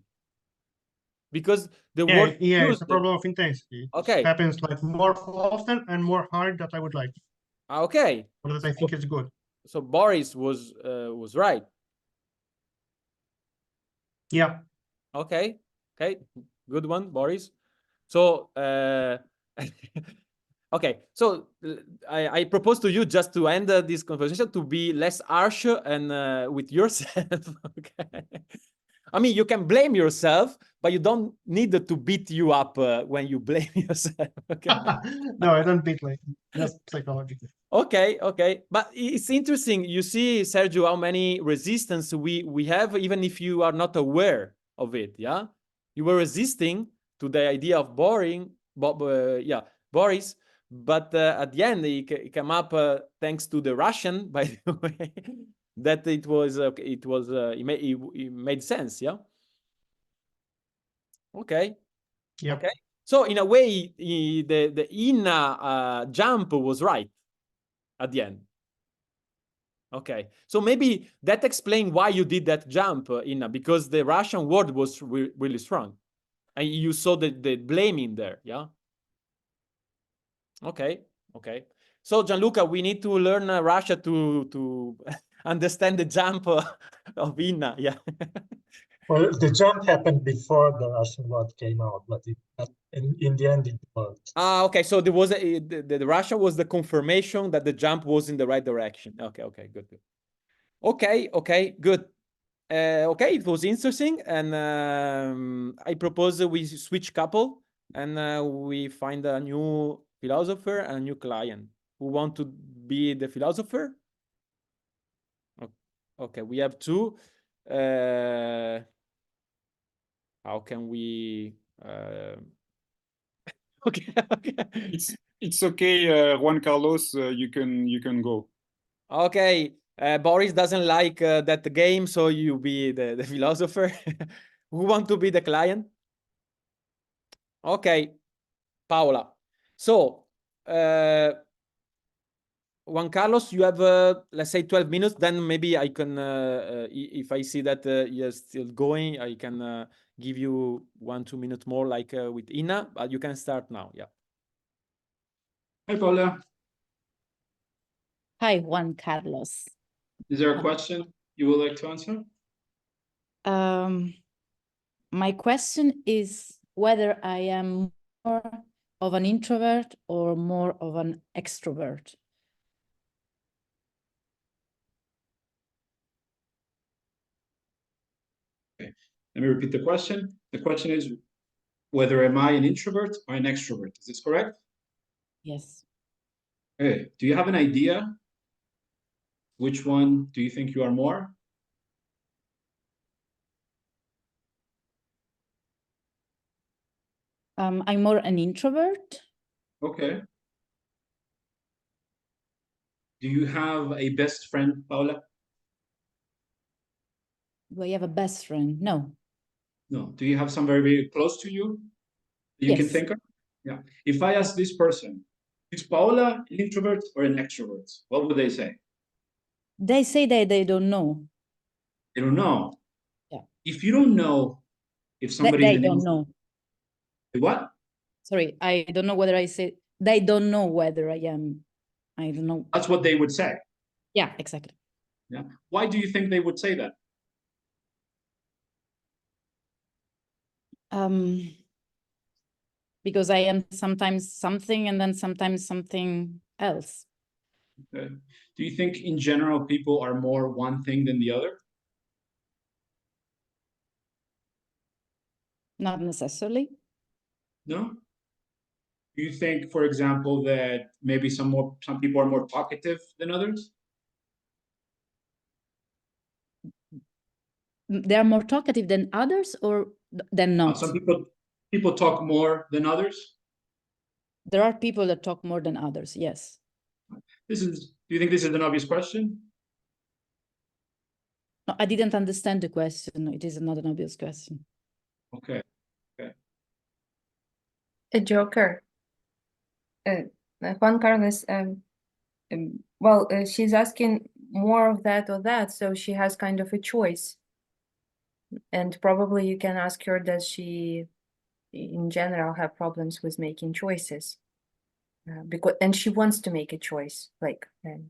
Because the word Yeah, it's used, a problem of intensity. It okay, happens like more often and more hard that I would like, okay. or that I think is good. So Boris was right. Yeah. Okay, okay, good one, Boris. So okay, so I propose to you just to end this conversation to be less harsh and with yourself. Okay. I mean, you can blame yourself, but you don't need to beat you up when you blame yourself. Okay. No, I don't beat like just psychology. Okay, okay, but it's interesting. You see, Sergio, how many resistance we have, even if you are not aware of it. Yeah, you were resisting to the idea of Boris, but at the end, it came up thanks to the Russian, by the way, that it made sense. Yeah. Okay. Yep. Okay. So in a way, the Inna jump was right at the end. Okay, so maybe that explains why you did that jump, Inna, because the Russian word was really strong, and you saw the blaming there. Yeah. Okay. Okay. So Gianluca, we need to learn Russia to understand the jump of Inna. Yeah. Well, the jump happened before the Russian word came out, but in the end it worked. Okay. So there was the Russia was the confirmation that the jump was in the right direction. Okay. Okay. Good. Good. Okay. Okay. Good. Okay, it was interesting, and I propose we switch couple, and we find a new philosopher and a new client. Who want to be the philosopher? Okay, we have two. How can we? Okay, okay. It's okay, Juan Carlos. You can go. Okay, Boris doesn't like that game, so you be the philosopher. Who want to be the client? Okay, Paola. So, Juan Carlos, you have, let's say 12 minutes, then maybe I can, if I see that you're still going, I can give you 1-2 minutes more like with Ina, but you can start now, yeah. Hi, Paula. Hi, Juan Carlos. Is there a question you would like to answer? My question is whether I am more of an introvert or more of an extrovert. Okay, let me repeat the question. The question is whether am I an introvert or an extrovert? Is this correct? Yes. Okay, do you have an idea? Which one do you think you are more? I'm more an introvert. Okay. Do you have a best friend, Paula? Do I have a best friend? No. No. Do you have some very close to you that you can Yes. think of? Yeah. If I ask this person, is Paula an introvert or an extrovert? What would they say? They say that they don't know. They don't know. Yeah. If you don't know if somebody They is an don't know. what? Sorry, I don't know whether I say they don't know whether I am. I don't know. That's what they would say. Yeah, exactly. Yeah. Why do you think they would say that? Because I am sometimes something and then sometimes something else. Okay. Do you think in general people are more one thing than the other? Not necessarily. No? Do you think, for example, that maybe some people are more talkative than others? They are more talkative than others or than not? Some people talk more than others. There are people that talk more than others, yes. Do you think this is an obvious question? No, I didn't understand the question. It is not an obvious question. Okay. Okay. A joker. Juan Carlos, well, she's asking more of that or that, so she has kind of a choice. And probably you can ask her, does she, in general, have problems with making choices? Because and she wants to make a choice, like, and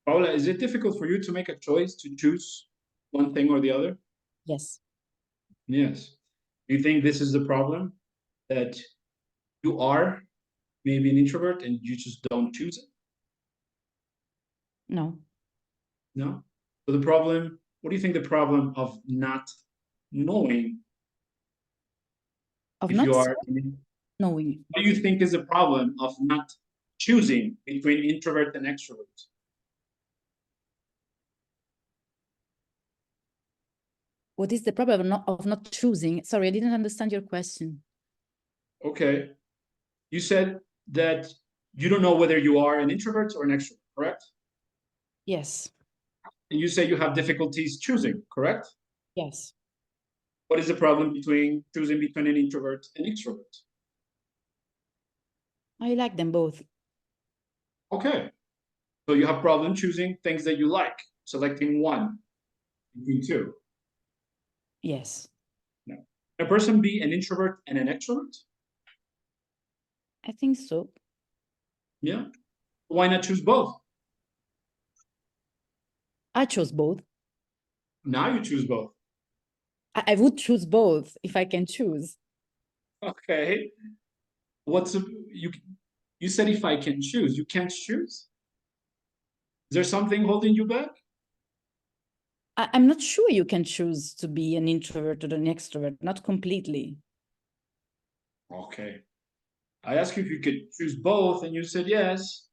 Paula, is it difficult for you to make a choice to choose one thing or the other? Yes. Yes. Do you think this is the problem, that you are maybe an introvert and you just don't choose it? No. No? So the problem, what do you think the problem of not knowing Of if not you are, knowing. what do you think is the problem of not choosing between introvert and extrovert? What is the problem of not choosing? Sorry, I didn't understand your question. Okay. You said that you don't know whether you are an introvert or an extrovert, correct? Yes. And you say you have difficulties choosing, correct? Yes. What is the problem between choosing between an introvert and extrovert? I like them both. Okay. So you have problem choosing things that you like, selecting one between two. Yes. No. Can a person be an introvert and an extrovert? I think so. Yeah. Why not choose both? I chose both. Now you choose both. I would choose both if I can choose. Okay. You said if I can choose, you can't choose? Is there something holding you back? I'm not sure you can choose to be an introvert or an extrovert, not completely. Okay. I asked you if you could choose both, and you said yes.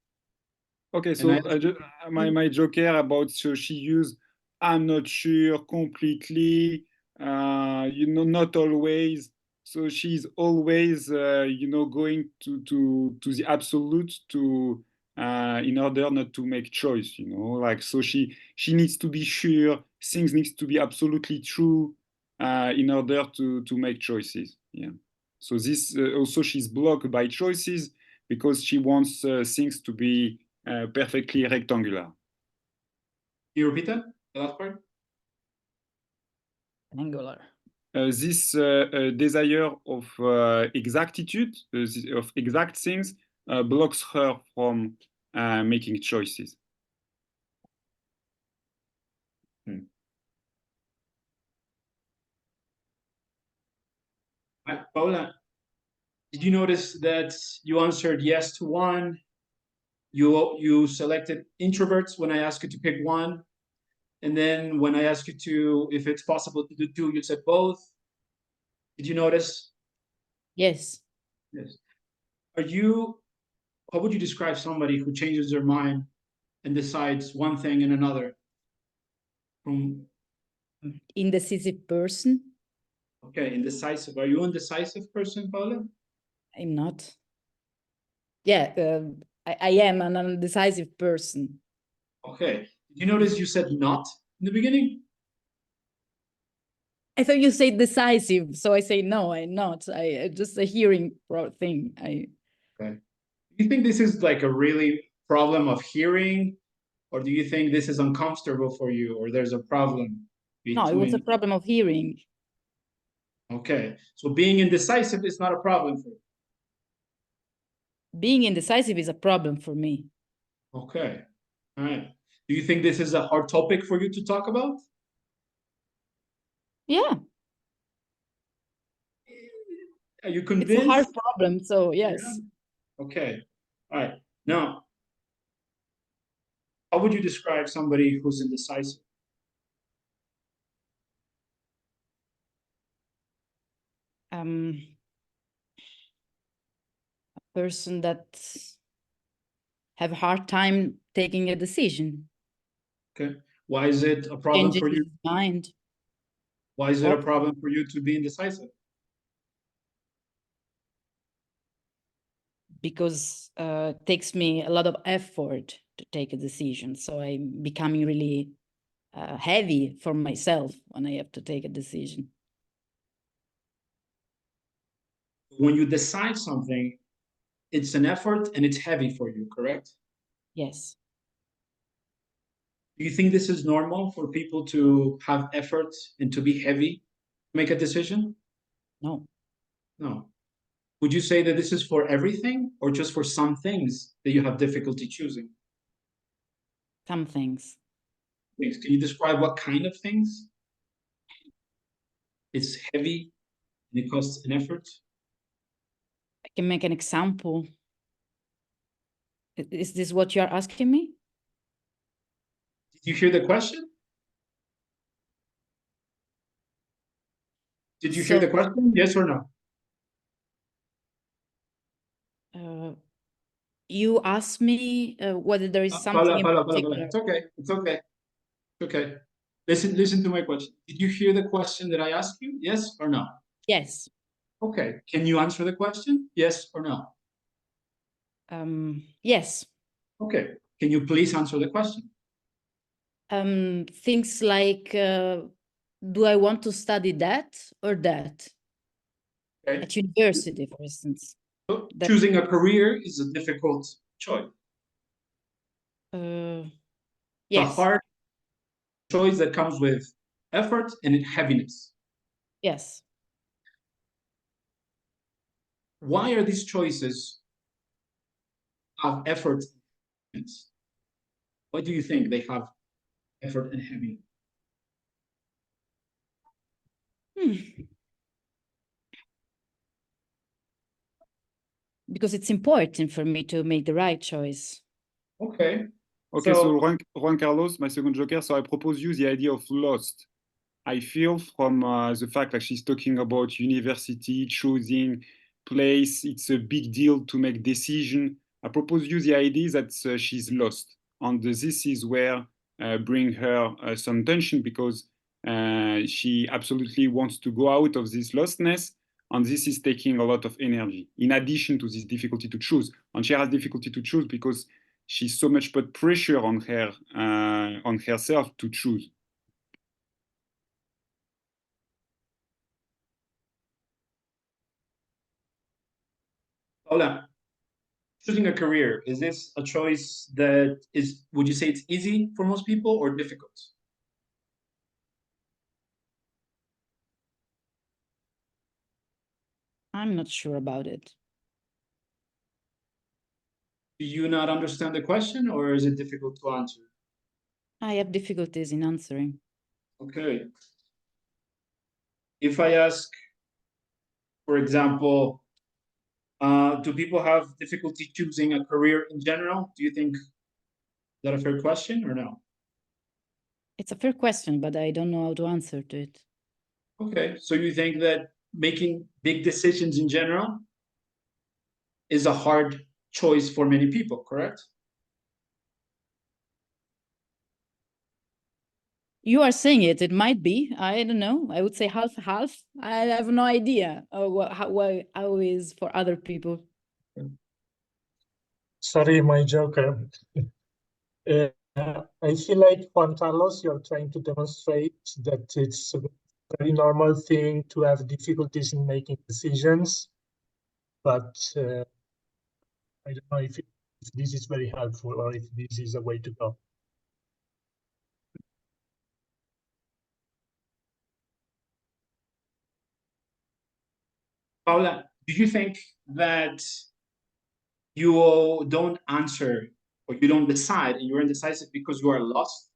Okay, And I so my joker about, so she used I'm not sure completely, not always. So she's always going to the absolute to in order not to make choice, like, so she needs to be sure things needs to be absolutely true in order to make choices. Yeah. So this also she's blocked by choices because she wants things to be perfectly rectangular. Can you repeat that? The last part? Angular. This desire of exactitude, of exact things, blocks her from making choices. Paula, did you notice that you answered yes to one? You selected introverts when I asked you to pick one. And then when I asked you to, if it's possible to do two, you said both. Did you notice? Yes. Yes. How would you describe somebody who changes their mind and decides one thing and another? Indecisive person. Okay, indecisive. Are you an indecisive person, Paula? I'm not. Yeah, I am an undecisive person. Okay. Did you notice you said not in the beginning? I thought you said decisive, so I say no, I'm not. I just a hearing thing. Okay. Do you think this is like a really problem of hearing, or do you think this is uncomfortable for you, or there's a problem between? No, it was a problem of hearing. Okay, so being indecisive is not a problem for you. Being indecisive is a problem for me. Okay, all right. Do you think this is a hard topic for you to talk about? Yeah. Are you convinced? It's a hard problem, so yes. Yeah. Okay, all right. Now, how would you describe somebody who's indecisive? A person that have a hard time taking a decision. Okay, why is it a problem for you? His mind. Why is it a problem for you to be indecisive? Because it takes me a lot of effort to take a decision. So I'm becoming really heavy for myself when I have to take a decision. when you decide something, it's an effort and it's heavy for you, correct? Yes. Do you think this is normal for people to have effort and to be heavy to make a decision? No. No. Would you say that this is for everything or just for some things that you have difficulty choosing? Some things. Things. Can you describe what kind of things? It's heavy and it costs an effort. I can make an example. Is this what you're asking me? Did you hear the question? Did you hear the question? Yes or no? You asked me whether there is something in particular. It's okay. It's okay. It's okay. Listen to my question. Did you hear the question that I asked you? Yes or no? Yes. Okay. Can you answer the question? Yes or no? Yes. Okay. Can you please answer the question? Things like, do I want to study that or that? Okay. At university, for instance. So choosing a career is a difficult choice. Yes. A hard choice that comes with effort and heaviness. Yes. Why are these choices have effort? Why do you think they have effort and heaviness? Because it's important for me to make the right choice. Okay. Okay, so Juan Carlos, my second joker. So I propose you the idea of lost. I feel from the fact that she's talking about university, choosing place, it's a big deal to make decision. I propose you the idea that she's lost. And this is where bring her some tension because she absolutely wants to go out of this lostness. And this is taking a lot of energy in addition to this difficulty to choose. And she has difficulty to choose because she's so much put pressure on her on herself to choose. Paula, choosing a career, is this a choice that is, would you say it's easy for most people or difficult? I'm not sure about it. Do you not understand the question or is it difficult to answer? I have difficulties in answering. Okay. If I ask, for example, do people have difficulty choosing a career in general? Do you think that a fair question or no? It's a fair question, but I don't know how to answer to it. Okay, so you think that making big decisions in general is a hard choice for many people, correct? You are saying it. It might be. I don't know. I would say half. I have no idea how is for other people. Sorry, my joker. I feel like, Juan Carlos, you're trying to demonstrate that it's a very normal thing to have difficulties in making decisions, but I don't know if this is very helpful or if this is a way to go. Paula, do you think that you don't answer or you don't decide and you're indecisive because you are lost?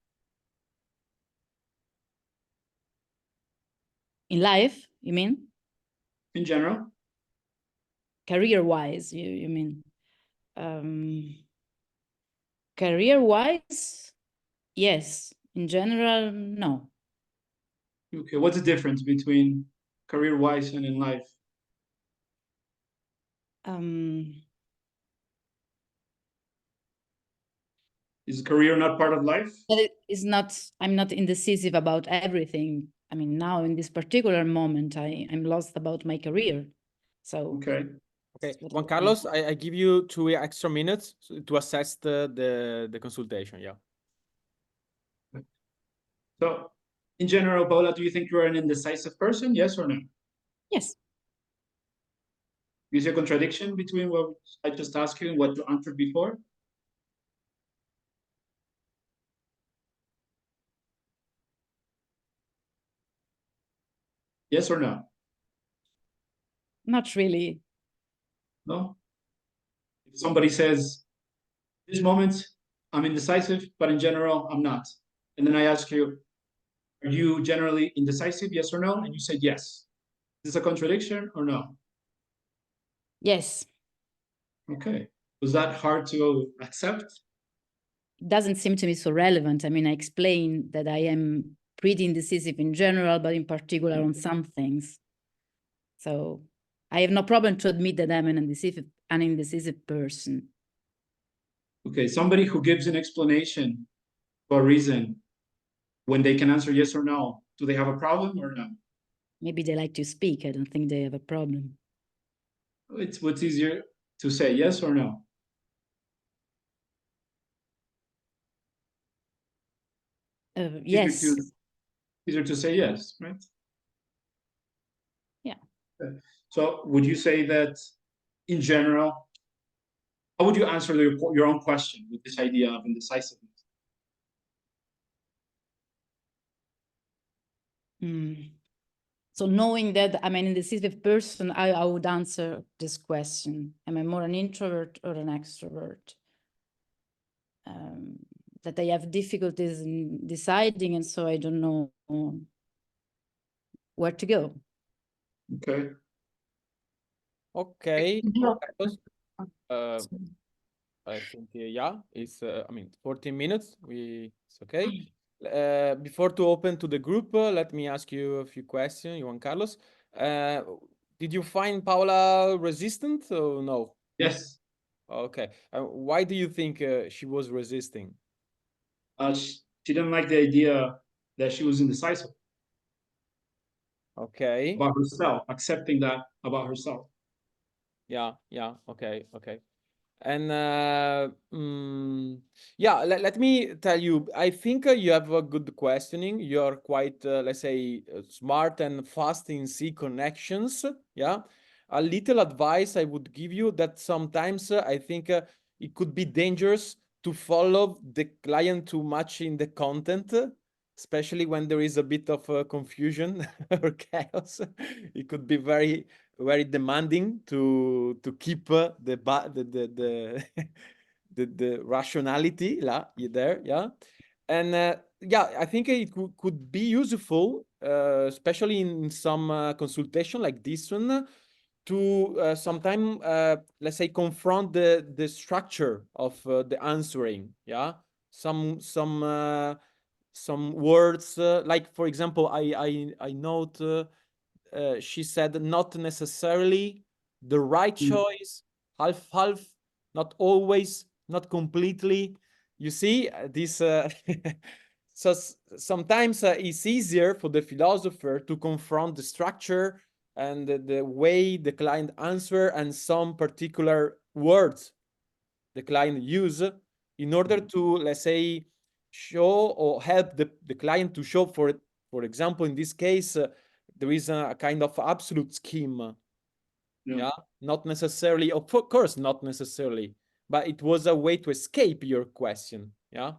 In life, you mean? In general? Career-wise, you mean? Career-wise, yes. In general, no. Okay, what's the difference between career-wise and in life? Is career not part of life? But it is not, I'm not indecisive about everything. I mean, now in this particular moment, I'm lost about my career. So okay. Juan Carlos, I give you 2 extra minutes to assess the consultation. Yeah. So, in general, Paula, do you think you're an indecisive person? Yes or no? Yes. You see a contradiction between what I just asked you and what you answered before? Yes or no? Not really. No? If somebody says, this moment I'm indecisive, but in general I'm not. And then I ask you, are you generally indecisive, yes or no? And you said yes. Is this a contradiction or no? Yes. Okay. Was that hard to accept? It doesn't seem to me so relevant. I mean, I explained that I am pretty indecisive in general, but in particular on some things. So I have no problem to admit that I'm an indecisive person. Okay, somebody who gives an explanation for a reason when they can answer yes or no, do they have a problem or no? Maybe they like to speak. I don't think they have a problem. It's what's easier to say, yes or no? Yes. Easier to say yes, right? Yeah. Okay. So would you say that in general, how would you answer your own question with this idea of indecisiveness? So knowing that I'm an indecisive person, I would answer this question. Am I more an introvert or an extrovert? That I have difficulties in deciding, and so I don't know where to go. Okay. Okay. Yeah. I think yeah, it's I mean 14 minutes. It's okay. Before to open to the group, let me ask you a few questions, Juan Carlos. Did you find Paula resistant or no? Yes. Okay. Why do you think she was resisting? She didn't like the idea that she was indecisive Okay. about herself, accepting that about herself. Yeah. Okay. And yeah, let me tell you, I think you have a good questioning. You're quite, let's say, smart and fast in see connections. Yeah. A little advice I would give you that sometimes I think it could be dangerous to follow the client too much in the content, especially when there is a bit of confusion or chaos. It could be very demanding to keep the the rationality there, yeah. And yeah, I think it could be useful, especially in some consultation like this one, to sometime let's say confront the structure of the answering, yeah. Some words like, for example, I note she said not necessarily, the right choice, half, not always, not completely. You see, this so sometimes it's easier for the philosopher to confront the structure and the way the client answer and some particular words the client use in order to, let's say, show or help the client to show, for example, in this case, there is a kind of absolute scheme. Yeah. Not necessarily, of course, not necessarily, but it was a way to escape your question. Yeah.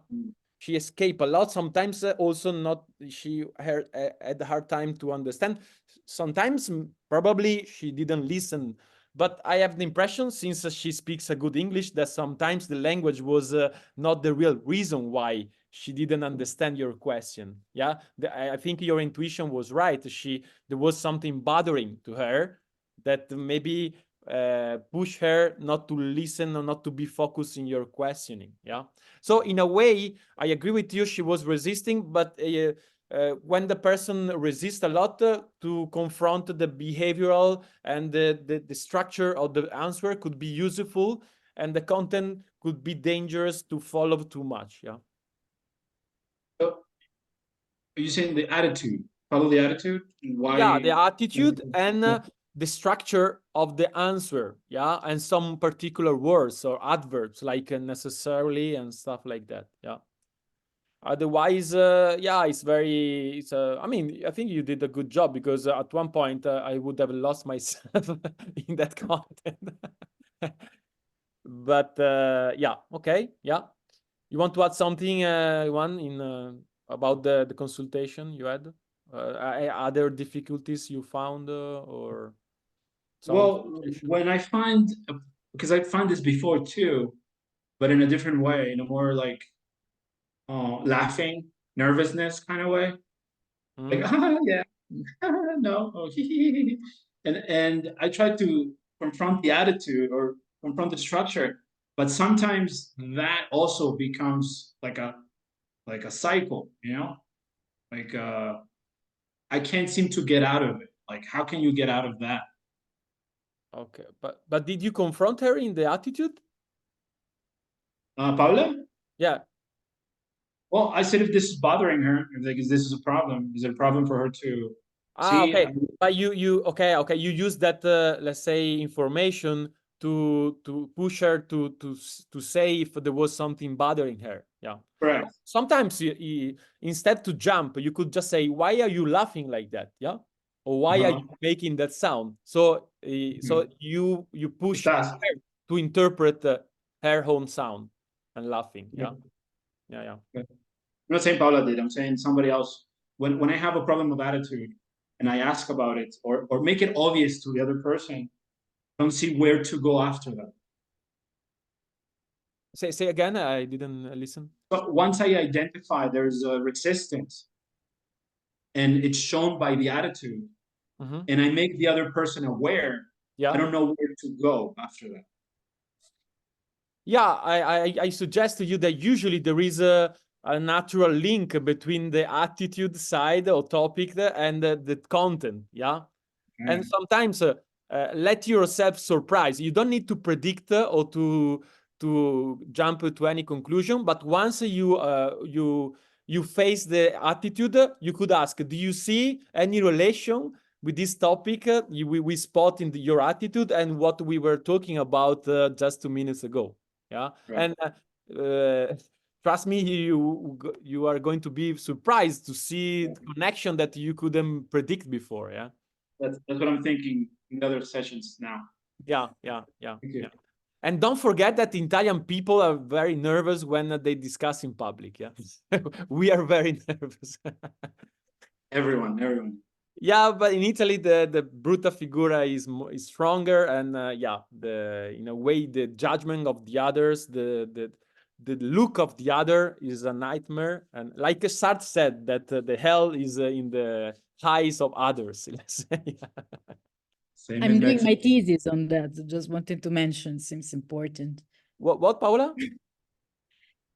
She escaped a lot. Sometimes also not, she had a hard time to understand. Sometimes probably she didn't listen. But I have the impression, since she speaks a good English, that sometimes the language was not the real reason why she didn't understand your question. Yeah, I think your intuition was right. There was something bothering to her that maybe push her not to listen or not to be focused in your questioning. Yeah. So in a way, I agree with you. She was resisting, but when the person resists a lot, to confront the behavioral and the structure of the answer could be useful, and the content could be dangerous to follow too much. Yeah. So are you saying the attitude? Follow the attitude? Why? Yeah, the attitude and the structure of the answer. Yeah, and some particular words or adverbs like necessarily and stuff like that. Yeah. Otherwise, yeah, it's very. It's. I mean, I think you did a good job because at one point I would have lost myself in that content. But yeah, okay, yeah. You want to add something, Juan, in about the consultation you had? Other difficulties you found, or some Well, observation? when I find, because I found this before too, but in a different way, in a more like laughing, nervousness kind of way. Like, Mm. yeah, no, oh, and I try to confront the attitude or confront the structure, but sometimes that also becomes like a cycle, you know, like I can't seem to get out of it. Like, how can you get out of that? Okay, but did you confront her in the attitude? Paula? Yeah. Well, I said if this is bothering her, if like, is this is a problem? Is it a problem for her to see? Okay. But you okay, you use that let's say information to push her to say if there was something bothering her. Yeah. Correct. Sometimes instead to jump, you could just say, "Why are you laughing like that?" Yeah. Or why are you making that sound? So so you push her Task. to interpret her own sound and laughing. Yeah. Yeah. I'm not saying Paula did. I'm saying somebody else. When I have a problem of attitude and I ask about it or make it obvious to the other person, don't see where to go after that. Say again. I didn't listen. But once I identify there's a resistance and it's shown by the attitude, and I make the other person aware, Yeah. I don't know where to go after that. Yeah, I suggest to you that usually there is a natural link between the attitude side or topic and the content. Yeah. And sometimes let yourself surprise. You don't need to predict or to jump to any conclusion. But once you face the attitude, you could ask, do you see any relation with this topic we spot in your attitude and what we were talking about just 2 minutes ago? Yeah. Right. And trust me, you are going to be surprised to see the connection that you couldn't predict before. Yeah. That's what I'm thinking in the other sessions now. Yeah. Yeah. And don't forget that Italian people are very nervous when they discuss in public. Yeah. We are very nervous. Everyone. Yeah, but in Italy, the bruta figura is stronger, and yeah, in a way, the judgment of the others, the look of the other is a nightmare. And like Sartre said, that the hell is in the eyes of others. Let's say. Same I'm in doing my Mexico. thesis on that. So just wanted to mention, seems important. What, Paola?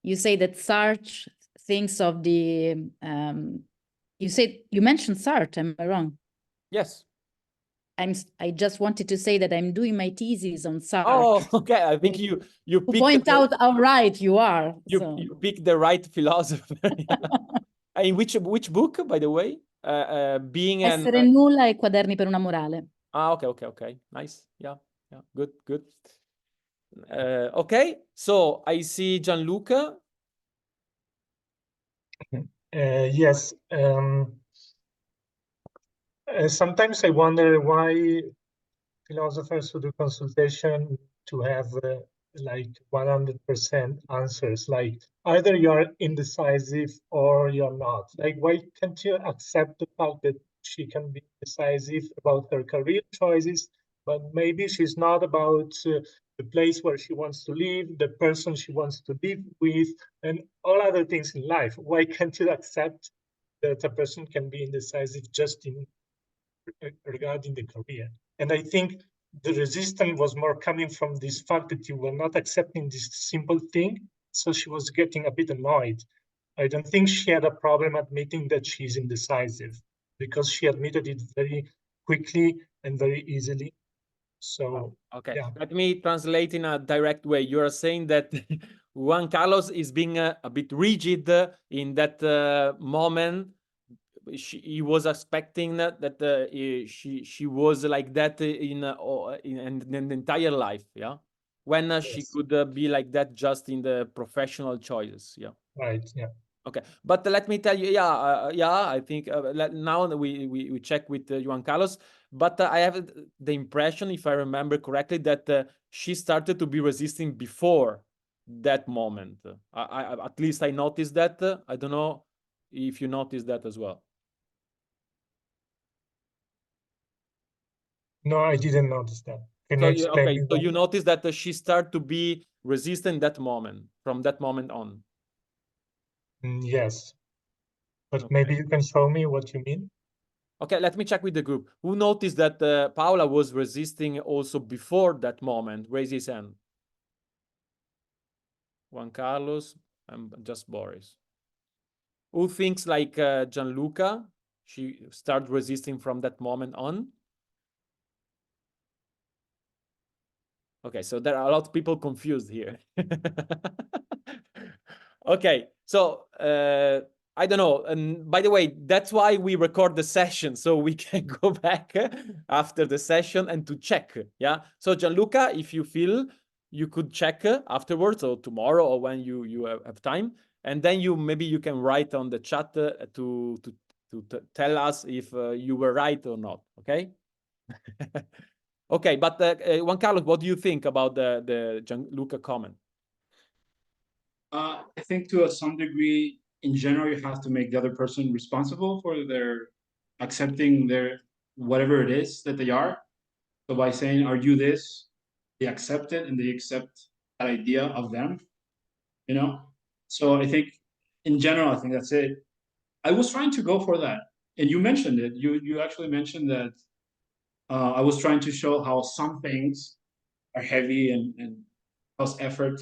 You say that Sartre thinks of the. You mentioned Sartre. Am I wrong? Yes. I just wanted to say that I'm doing my thesis on Sartre. Oh, okay. I think you to picked point out how right you are. You picked the right philosopher. In which book, by the way? Being an Essere nulla e quaderni per una morale. okay. Nice. Yeah. Good. Okay. So I see Gianluca. Yes. Sometimes I wonder why philosophers who do consultation to have like 100% answers, like either you're indecisive or you're not. Like, why can't you accept the fact that she can be decisive about her career choices, but maybe she's not about the place where she wants to live, the person she wants to live with, and all other things in life? Why can't you accept that a person can be indecisive just in regarding the career? And I think the resistance was more coming from this fact that you were not accepting this simple thing. So she was getting a bit annoyed. I don't think she had a problem admitting that she's indecisive, because she admitted it very quickly and very easily. So, okay. yeah. Let me translate in a direct way. You are saying that Juan Carlos is being a bit rigid in that moment. He was expecting that she was like that in the entire life. Yeah. When she Yes. could be like that just in the professional choices. Yeah. Right. Yeah. Okay, but let me tell you, I think now we check with Juan Carlos, but I have the impression, if I remember correctly, that she started to be resisting before that moment. At least I noticed that. I don't know if you noticed that as well. No, I didn't notice that. Can So you explain me so that? you noticed that she started to be resistant that moment, from that moment on. Yes, but Okay. maybe you can show me what you mean. Okay, let me check with the group. Who noticed that Paula was resisting also before that moment? Raise his hand. Juan Carlos and just Boris. Who thinks like Gianluca? She started resisting from that moment on. Okay, so there are a lot of people confused here. Okay, so I don't know. And by the way, that's why we record the session, so we can go back after the session and to check. Yeah. So Gianluca, if you feel you could check afterwards or tomorrow or when you have time, and then maybe you can write on the chat to tell us if you were right or not. Okay. Okay, but Juan Carlos, what do you think about the Gianluca comment? I think to some degree, in general, you have to make the other person responsible for their accepting their whatever it is that they are. So by saying, "Are you this?" they accept it and they accept that idea of them. You know. So I think, in general, I think that's it. I was trying to go for that, and you mentioned it. You actually mentioned that I was trying to show how some things are heavy and cost effort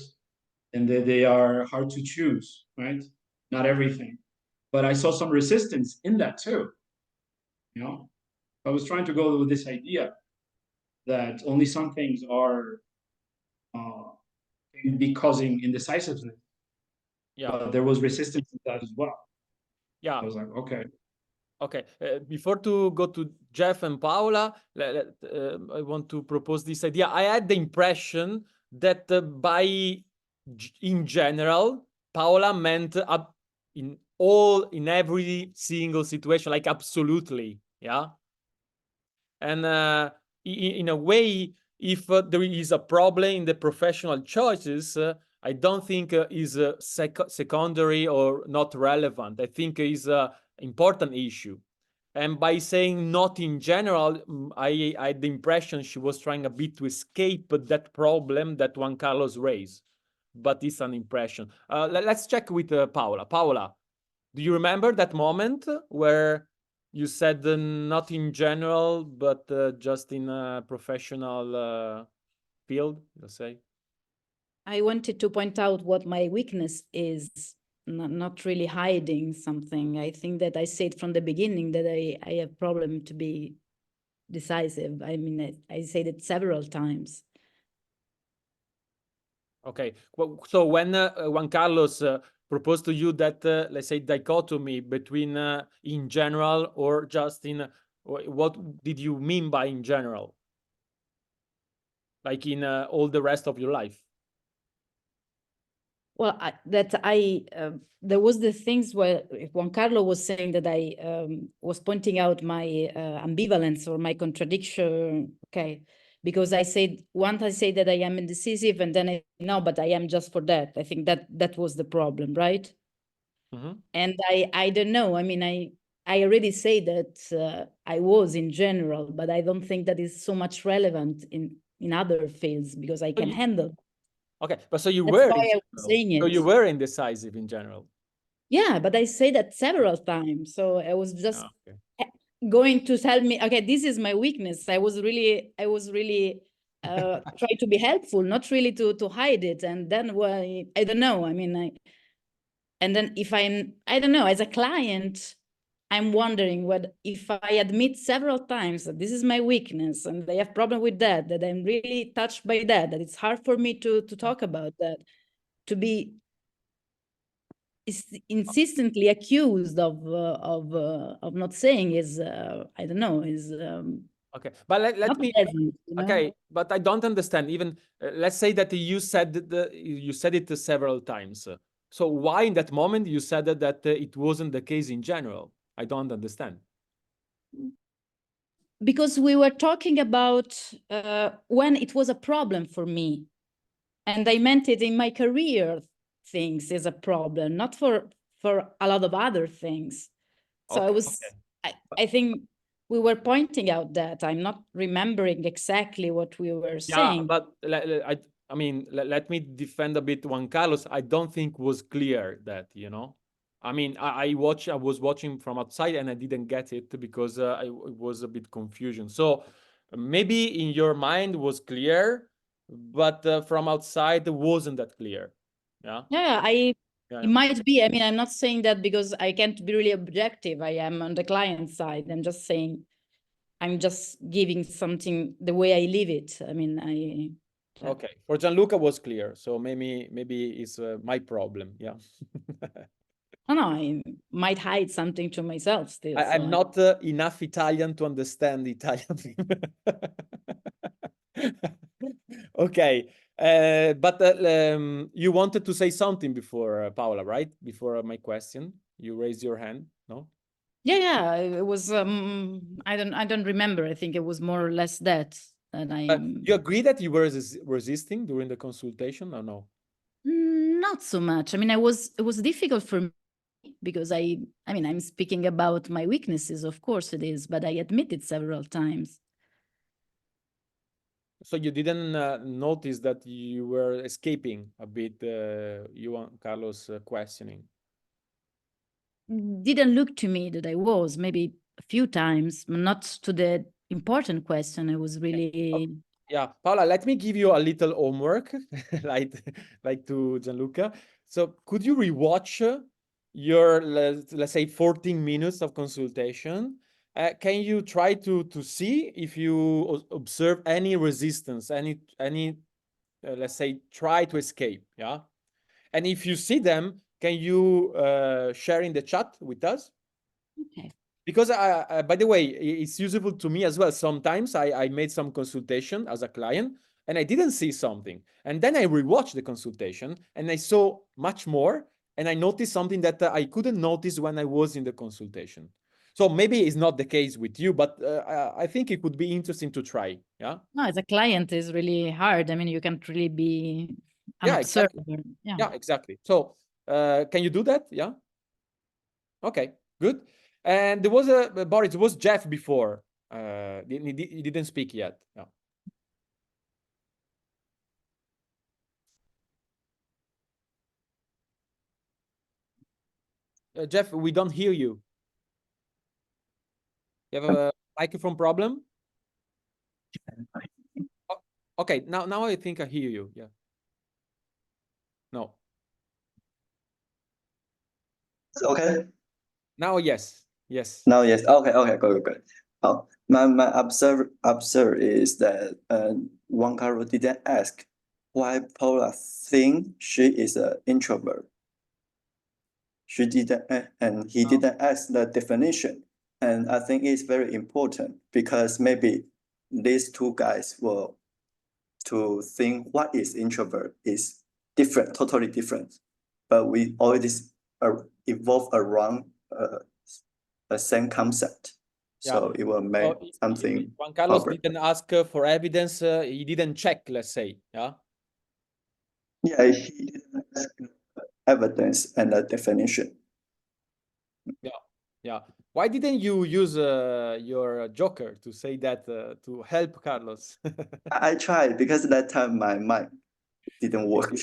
and they are hard to choose, right? Not everything. But I saw some resistance in that too. You know, I was trying to go with this idea that only some things are be causing indecisiveness. Yeah. But there was resistance to that as well. Yeah. I was like, okay. Okay. Before to go to Jeff and Paola, I want to propose this idea. I had the impression that in general, Paola meant in every single situation, like absolutely, yeah. And in a way, if there is a problem in the professional choices, I don't think is secondary or not relevant. I think is an important issue. And by saying not in general, I had the impression she was trying a bit to escape that problem that Juan Carlos raised. But it's an impression. Let's check with Paola. Paola, do you remember that moment where you said not in general, but just in a professional field, let's say? I wanted to point out what my weakness is, not really hiding something. I think that I said from the beginning that I have problem to be decisive. I mean, I said it several times. Okay. Well, so when Juan Carlos proposed to you that, let's say, dichotomy between in general or just in, what did you mean by in general? Like in all the rest of your life? Well, there was the things where Juan Carlo was saying that I was pointing out my ambivalence or my contradiction. Okay, because I said once I say that I am indecisive, and then no, but I am just for that. I think that was the problem, right? Mm-hmm. And I don't know. I mean, I already say that I was in general, but I don't think that is so much relevant in other fields because I can handle. Okay, but so you That's were why in I was saying it. So you were indecisive in general. Yeah, but I say that several times. So I was just okay. going to tell me, okay, this is my weakness. I was really try to be helpful, not really to hide it. And then I don't know. I mean, and then if I don't know, as a client, I'm wondering what if I admit several times that this is my weakness and I have problem with that I'm really touched by that it's hard for me to talk about that, to be insistently accused of not saying is I don't know is okay, but let me pleasant, you know? Okay, but I don't understand. Even let's say that you said you said it several times. So why in that moment you said that it wasn't the case in general? I don't understand. Because we were talking about when it was a problem for me, and I meant it in my career things is a problem, not for a lot of other things. So I think we were pointing out that. I'm not remembering exactly what we were saying. Yeah, but I mean, let me defend a bit Juan Carlos. I don't think was clear that, you know. I mean, I was watching from outside and I didn't get it because it was a bit confusion. So maybe in your mind was clear, but from outside it wasn't that clear. Yeah. Yeah, Yeah. it might be. I mean, I'm not saying that because I can't be really objective. I am on the client side. I'm just saying, I'm just giving something the way I live it. I mean, Okay. For Gianluca was clear. So maybe it's my problem. Yeah. No, I might hide something to myself still. I'm not enough Italian to understand Italian. Okay, but you wanted to say something before Paola, right? Before my question, you raised your hand. No? Yeah. It was. I don't remember. I think it was more or less that. And You agree that you were resisting during the consultation, or no? Not so much. I mean, it was difficult for me because I mean, I'm speaking about my weaknesses. Of course it is, but I admit it several times. So you didn't notice that you were escaping a bit, you and Carlos questioning? Didn't look to me that I was, maybe a few times, not to the important question. I was really... Yeah, Paola, let me give you a little homework, like to Gianluca. So could you rewatch your, let's say, 14 minutes of consultation? Can you try to see if you observe any resistance, any let's say, try to escape, yeah? And if you see them, can you share in the chat with us? Okay. Because by the way, it's useful to me as well. Sometimes I made some consultation as a client and I didn't see something. And then I rewatched the consultation and I saw much more. And I noticed something that I couldn't notice when I was in the consultation. So maybe it's not the case with you, but I think it would be interesting to try. Yeah. No, as a client is really hard. I mean, you can't really be an observer. Exactly. Yeah, exactly. So can you do that? Yeah. Okay, good. And there was Boris, it was Jeff before. He didn't speak yet. Yeah. Jeff, we don't hear you. You have a microphone problem? Oh, okay, now I think I hear you. Yeah. No. Okay. Now, yes. Yes. Now, yes. Okay. Good. Oh, my observe is that Juan Carlos didn't ask why Paula think she is an introvert. She didn't, and he didn't ask the definition. And I think it's very important because maybe these two guys will to think what is introvert is different, totally different. But we always evolve around the same concept. So it will make something. Juan Carlos didn't ask for evidence. He didn't check, let's say. Yeah. Yeah, he didn't ask evidence and a definition. Yeah. Why didn't you use your joker to say that to help Carlos? I tried because that time my mic didn't work.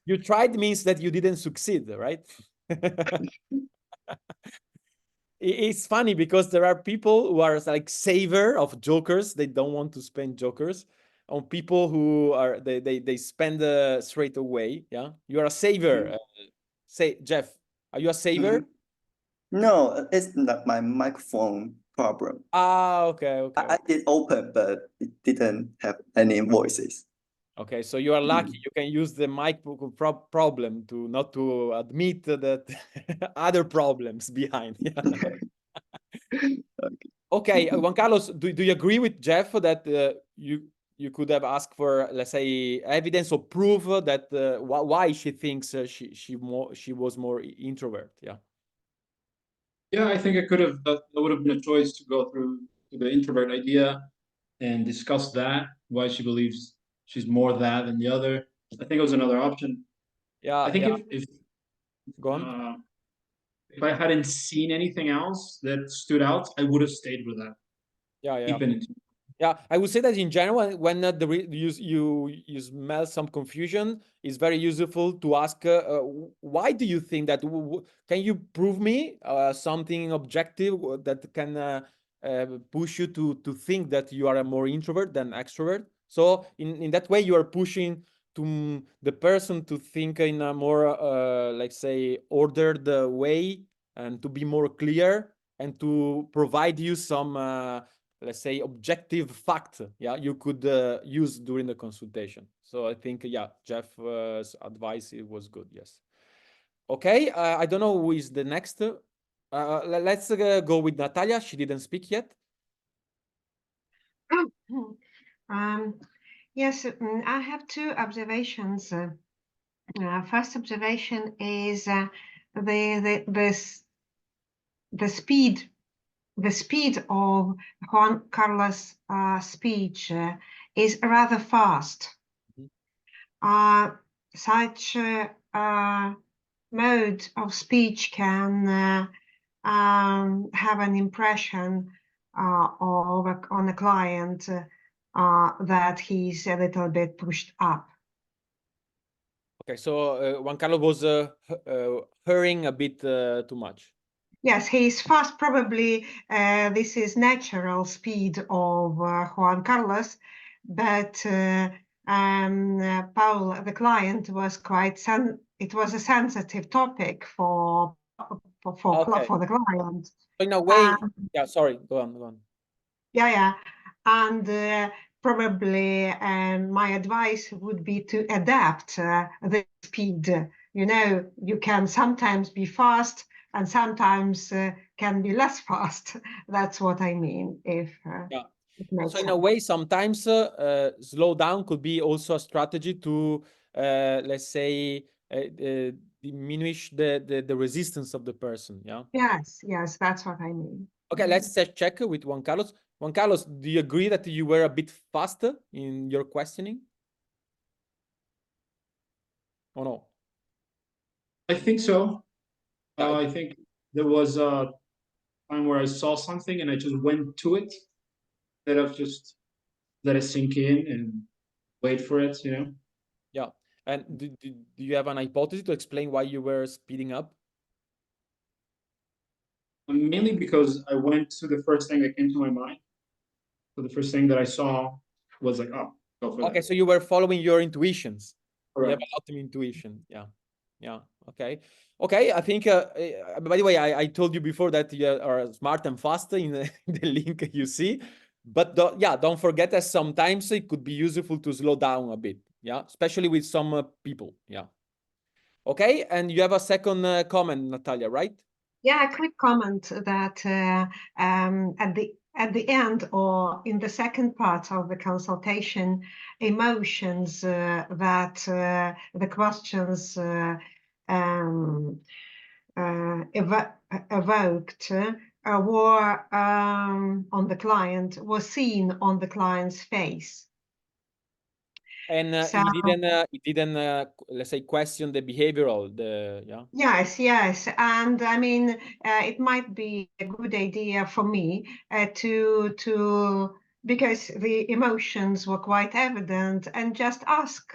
You tried means that you didn't succeed, right? It's funny because there are people who are like saver of jokers. They don't want to spend jokers on people who are they spend straight away. Yeah, you are a saver. Say, Jeff, are you a saver? No, it's not my microphone problem. Okay. I did open, but it didn't have any voices. Okay, so you are lucky. You can use the mic problem to not to admit that other problems behind. Okay, Juan Carlos, do you agree with Jeff that you could have asked for, let's say, evidence or proof that why she thinks she was more introvert. Yeah. Yeah, I think I could have. That would have been a choice to go through to the introvert idea and discuss that, why she believes she's more that than the other. I think it was another option. Yeah. I think Yeah. if Go on. if I hadn't seen anything else that stood out, I would have stayed with that. Yeah. Yeah. Keeping it. Yeah, I would say that in general, when you smell some confusion, it's very useful to ask, why do you think that? Can you prove me something objective that can push you to think that you are a more introvert than extrovert? So in that way, you are pushing to the person to think in a more, like say, ordered way and to be more clear and to provide you some. Let's say objective fact, yeah, you could use during the consultation. So I think, yeah, Jeff's advice, it was good. Yes. Okay, I don't know who is the next. Let's go with Natalia. She didn't speak yet. Yes, I have two observations. First observation is the speed of Juan Carlos' speech is rather fast. Such mode of speech can have an impression on a client that he's a little bit pushed up. Okay, so Juan Carlos was hurrying a bit too much. Yes, he's fast. Probably this is natural speed of Juan Carlos, but Paul, the client, was quite it was a sensitive topic for Okay. the client. So in a way, yeah. Sorry, go on. Yeah, and probably my advice would be to adapt the speed. You know, you can sometimes be fast and sometimes can be less fast. That's what I mean. If Yeah. it makes So in a sense. way, sometimes slow down could be also a strategy to, let's say, diminish the resistance of the person. Yeah. Yes, that's what I mean. Okay, let's check with Juan Carlos. Juan Carlos, do you agree that you were a bit faster in your questioning? Or no? I think so. Yeah. I think there was a time where I saw something and I just went to it instead of just let it sink in and wait for it, you know? Yeah. And do you have an hypothesis to explain why you were speeding up? Mainly because I went to the first thing that came to my mind. So the first thing that I saw was like, oh, go for Okay, that. so you were following your intuitions. You have Correct. a lot of intuition. Yeah. Yeah. Okay. Okay. I think, by the way, I told you before that you are smart and fast in the link you see. But don't forget that sometimes it could be useful to slow down a bit. Yeah. Especially with some people. Yeah. Okay. And you have a second comment, Natalia, right? Yeah, a quick comment that at the end or in the second part of the consultation, emotions that the questions evoked were on the client, was seen on the client's face. And So, he didn't let's say question the behavioral, yeah. yes, and I mean it might be a good idea for me to because the emotions were quite evident and just ask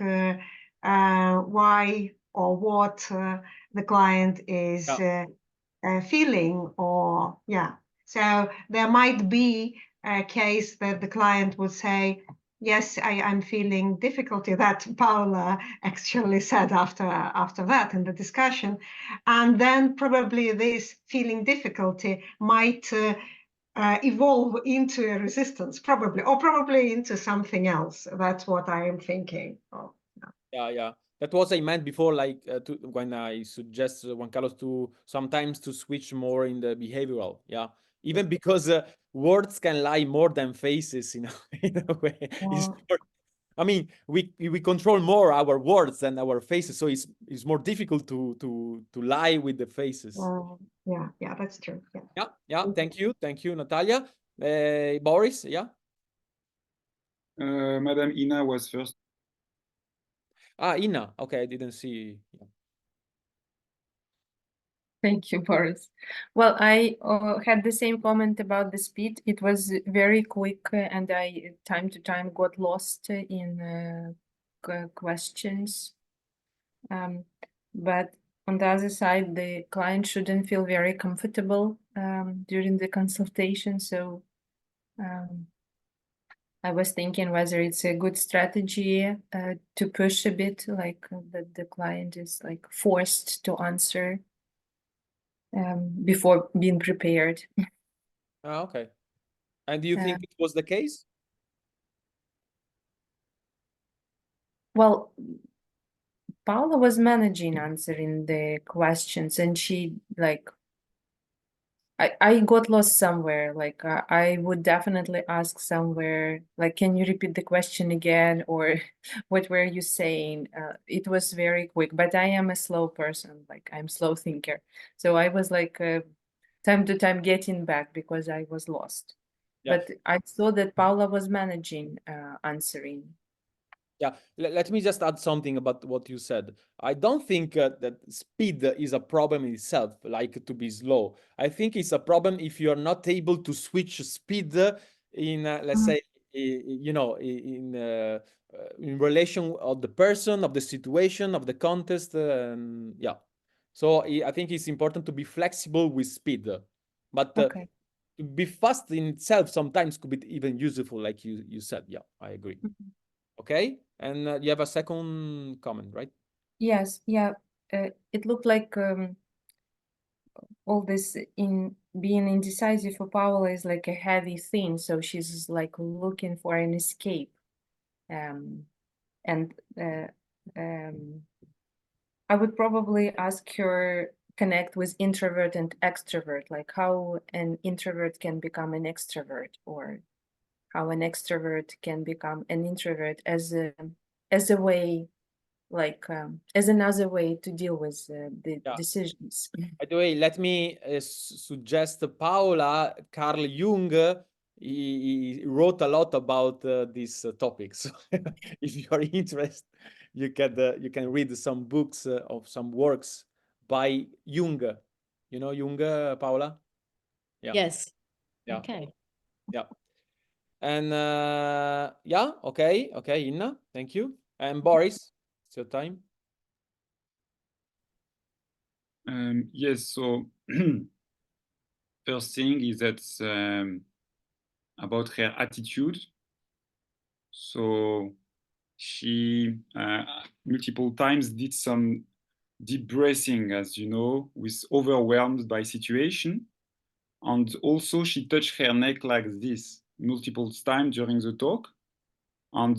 why or what the client is feeling, or so there might be a case that the client would say, yes, I'm feeling difficulty, that Paula actually said after that in the discussion. And then probably this feeling difficulty might evolve into a resistance, probably, or probably into something else. That's what I am thinking of. Yeah. That was I meant before, like when I suggest Juan Carlos to sometimes to switch more in the behavioral. Yeah. Even because words can lie more than faces, in a way. It's I mean, we control more our words than our faces, so it's more difficult to lie with the faces. Yeah, that's true. Yeah. Yeah. Thank you, Natalia. Boris, yeah. Madam Ina was first. Ina. Okay, I didn't see. Yeah. Thank you, Boris. Well, I had the same comment about the speed. It was very quick, and I time to time got lost in questions. But on the other side, the client shouldn't feel very comfortable during the consultation. So I was thinking whether it's a good strategy to push a bit, like that the client is like forced to answer before being prepared. Okay. And do you think it was the case? Well, Paula was managing answering the questions, and she like I got lost somewhere. Like I would definitely ask somewhere, like, can you repeat the question again, or what were you saying? It was very quick, but I am a slow person. Like I'm slow thinker, so I was like time to time getting back because I was lost. Yeah. But I saw that Paula was managing answering. Yeah, let me just add something about what you said. I don't think that speed is a problem in itself, like to be slow. I think it's a problem if you are not able to switch speed in, let's say, in relation of the person, of the situation, of the context. Yeah. So I think it's important to be flexible with speed, but Okay. to be fast in itself sometimes could be even useful, like you said. Yeah, I agree. Okay, and you have a second comment, right? Yes, yeah. It looked like all this in being indecisive for Paula is like a heavy thing, so she's like looking for an escape. And I would probably ask her connect with introvert and extrovert, like how an introvert can become an extrovert, or how an extrovert can become an introvert as a way, like as another way to deal with the decisions. By the way, let me suggest Paola. Carl Jung, he wrote a lot about these topics. If you are interested, you can read some books of some works by Jung. You know Jung, Paola? Yeah. Yes. Yeah. Okay. Yeah. And yeah, okay, Inna, thank you. And Boris, it's your time. Yes, so first thing is that about her attitude. So she multiple times did some deep breathing, as you know, with overwhelmed by situation. And also she touched her neck like this multiple times during the talk. And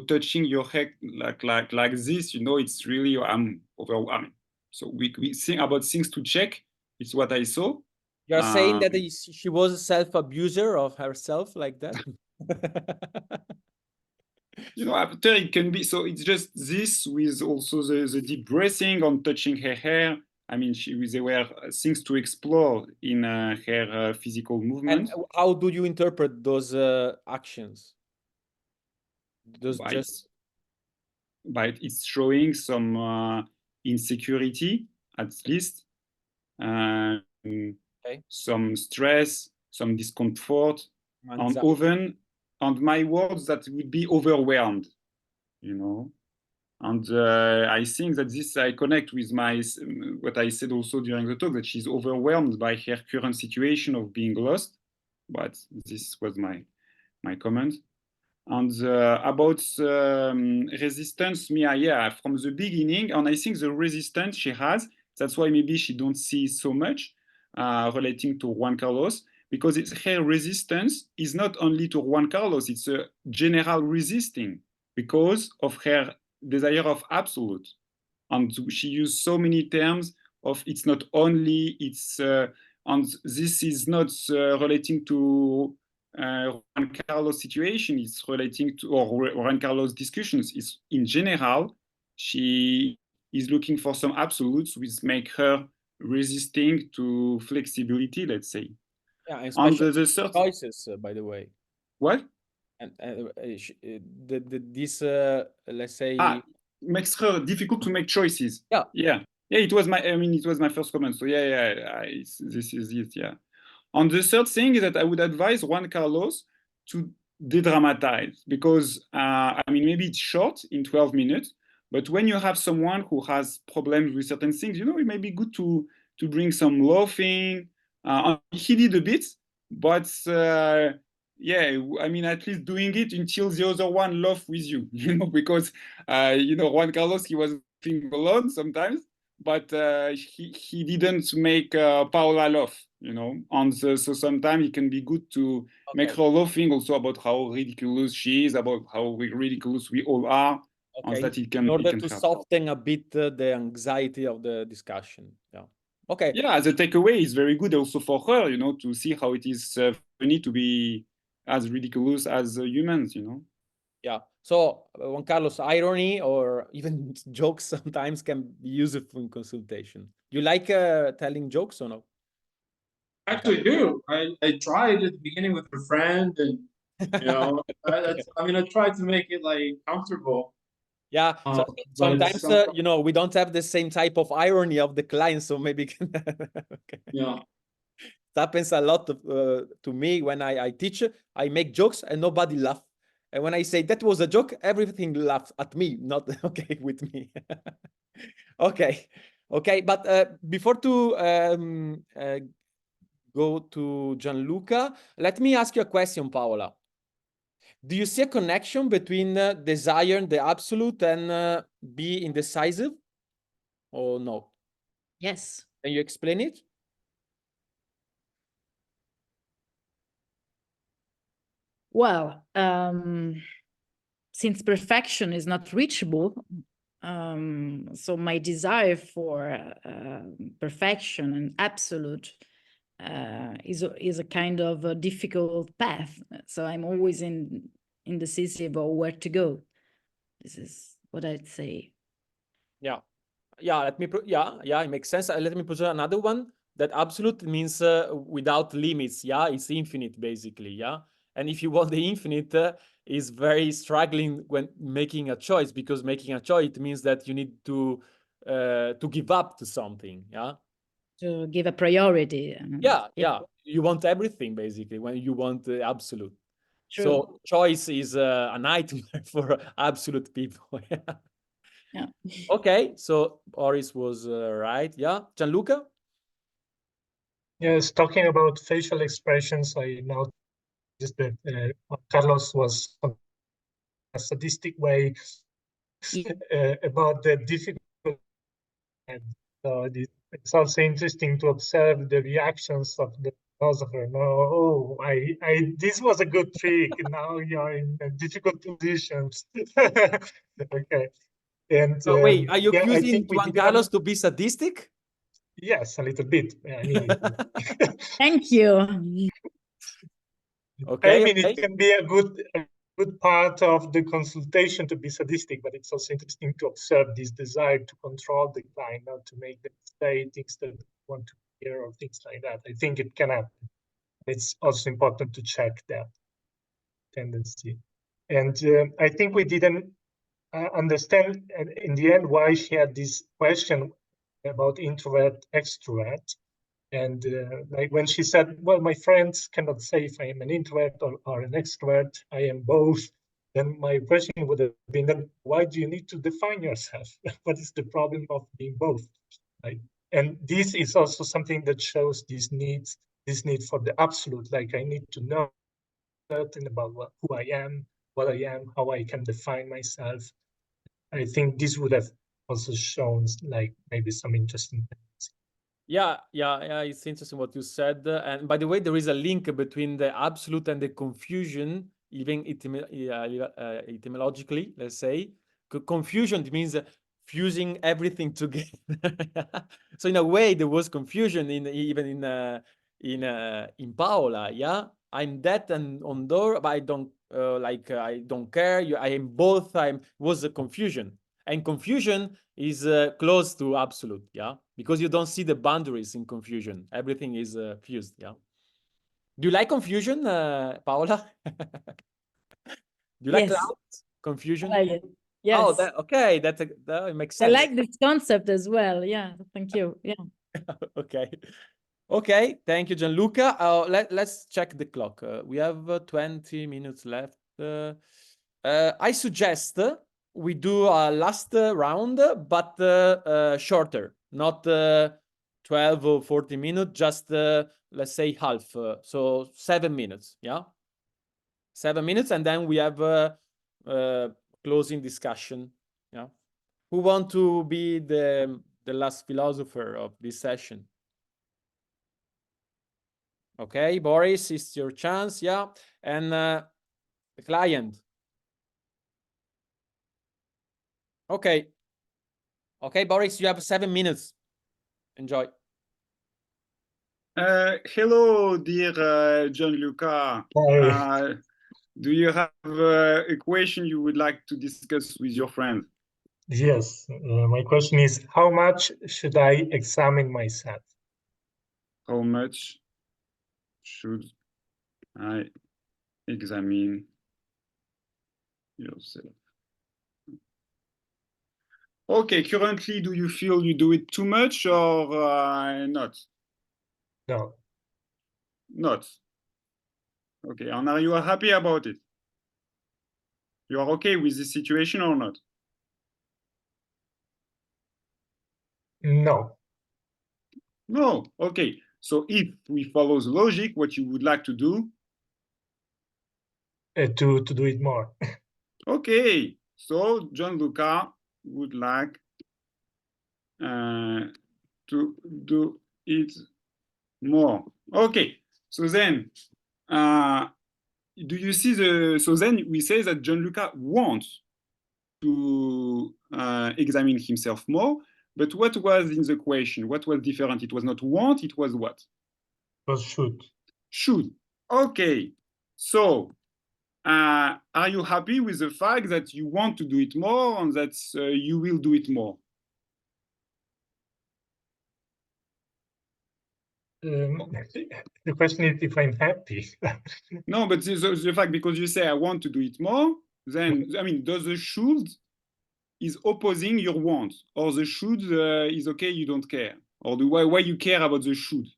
touching your head like this, it's really I'm overwhelming. So we think about things to check. It's what I saw. You're saying that she was a self-abuser of herself like that? After it can be, so it's just this with also the deep breathing on touching her hair. I mean, there were things to explore in her physical movement. And how do you interpret those actions? But it's showing some insecurity, at least, some stress, some discomfort, and even, and my words that would be overwhelmed, And I think that this I connect with what I said also during the talk, that she's overwhelmed by her current situation of being lost. But this was my comment. And about resistance, from the beginning, and I think the resistance she has, that's why maybe she don't see so much relating to Juan Carlos, because her resistance is not only to Juan Carlos, it's a general resisting because of her desire of absolute. And she used so many terms of it's not only, and this is not relating to Juan Carlos situation is relating to, or Juan Carlos discussions is in general, she is looking for some absolutes which make her resisting to flexibility, let's say. Yeah, and On especially the third, choices, by the way. what? And this, let's say, Makes her difficult to make choices. Yeah. Yeah. It was my, it was my first comment. So this is it. Yeah. And the third thing is that I would advise Juan Carlos to de-dramatize because, maybe it's short in 12 minutes, but when you have someone who has problems with certain things, it may be good to bring some laughing. He did a bit, but at least doing it until the other one laugh with you, because, Juan Carlos, he was laughing alone sometimes, but he didn't make Paula laugh, and so sometimes it can be good to make her laughing also about how ridiculous she is, about how ridiculous we all are, and that it can, in order to help. soften a bit the anxiety of the discussion. Yeah. Okay. Yeah, the takeaway is very good also for her, to see how it is funny to be as ridiculous as humans, Yeah. So Juan Carlos, irony or even jokes sometimes can be useful in consultation. You like telling jokes or no? I actually do. I tried at the beginning with a friend, and I tried to make it like comfortable. Yeah. So sometimes we don't have the same type of irony of the client, so maybe okay. Yeah. It happens a lot to me when I teach. I make jokes and nobody laughs. And when I say that was a joke, everything laughs at me, not okay with me. Okay. But before to go to Gianluca, let me ask you a question, Paola. Do you see a connection between desire and the absolute and be indecisive? Or no? Yes. Can you explain it? Well, since perfection is not reachable, so my desire for perfection and absolute is a kind of a difficult path. So I'm always indecisive about where to go. This is what I'd say. Yeah. It makes sense. Let me put another one. That absolute means without limits. Yeah, it's infinite basically. Yeah, and if you want the infinite, is very struggling when making a choice, because making a choice, it means that you need to give up to something. Yeah, to give a priority. Yeah. You want everything basically when you want the absolute. True. So choice is a nightmare for absolute people. Yeah. Okay, so Boris was right. Yeah, Gianluca? Yes, talking about facial expressions, I noticed that Carlos was a sadistic way about the difficult. So it's also interesting to observe the reactions of the philosopher. No, this was a good trick. Now you're in difficult positions. Okay. And wait, are you I accusing think we Juan didn't Carlos to be sadistic? Yes, a little bit. I mean, Thank you. Okay. it can be a good part of the consultation to be sadistic, but it's also interesting to observe this desire to control the client, not to make them say things that they want to hear or things like that. I think it can happen. It's also important to check that tendency. And I think we didn't understand in the end why she had this question about introvert, extrovert. And like when she said, well, my friends cannot say if I am an introvert or an extrovert, I am both. Then my question would have been, then why do you need to define yourself? What is the problem of being both? Right? And this is also something that shows this need for the absolute. Like I need to know certain about who I am, what I am, how I can define myself. I think this would have also shown like maybe some interesting things. Yeah, it's interesting what you said. And by the way, there is a link between the absolute and the confusion, even etymologically, let's say. Confusion means fusing everything together. So in a way, there was confusion in Paola, yeah? I'm that and on door, but I don't I don't care. I am both. Was a confusion, and confusion is close to absolute, yeah, because you don't see the boundaries in confusion. Everything is fused, yeah. Do you like confusion, Paola? Do you like Yes. clouds? Confusion? I like it. Oh, Yes. okay. That makes I sense. like this concept as well. Yeah. Thank you. Yeah. Okay. Okay. Thank you, Gianluca. Let's check the clock. We have 20 minutes left. I suggest we do a last round, but shorter, not 12 or 40 minutes, just let's say half. So 7 minutes. Yeah. 7 minutes, and then we have closing discussion. Yeah. Who want to be the last philosopher of this session? Okay, Boris, it's your chance. Yeah, and the client. Okay. Okay, Boris, you have 7 minutes. Enjoy. Hello, dear Gianluca. Hi. Do you have a question you would like to discuss with your friend? Yes, my question is, how much should I examine myself? How much should I examine yourself? Okay, currently, do you feel you do it too much or not? No. Not. Okay, and are you happy about it? You are okay with this situation or not? No. No. Okay, so if we follow the logic, what you would like to do? To do it more. Okay, so Gianluca would like to do it more. Okay, so then, do you see so then we say that Gianluca wants to examine himself more, but what was in the question? What was different? It was not want, it was what? It was should. Should. Okay, so are you happy with the fact that you want to do it more and that you will do it more? The question is if I'm happy. No, but the fact, because you say I want to do it more, then, I mean, does the should is opposing your want, or the should is okay, you don't care? Or why you care about the should?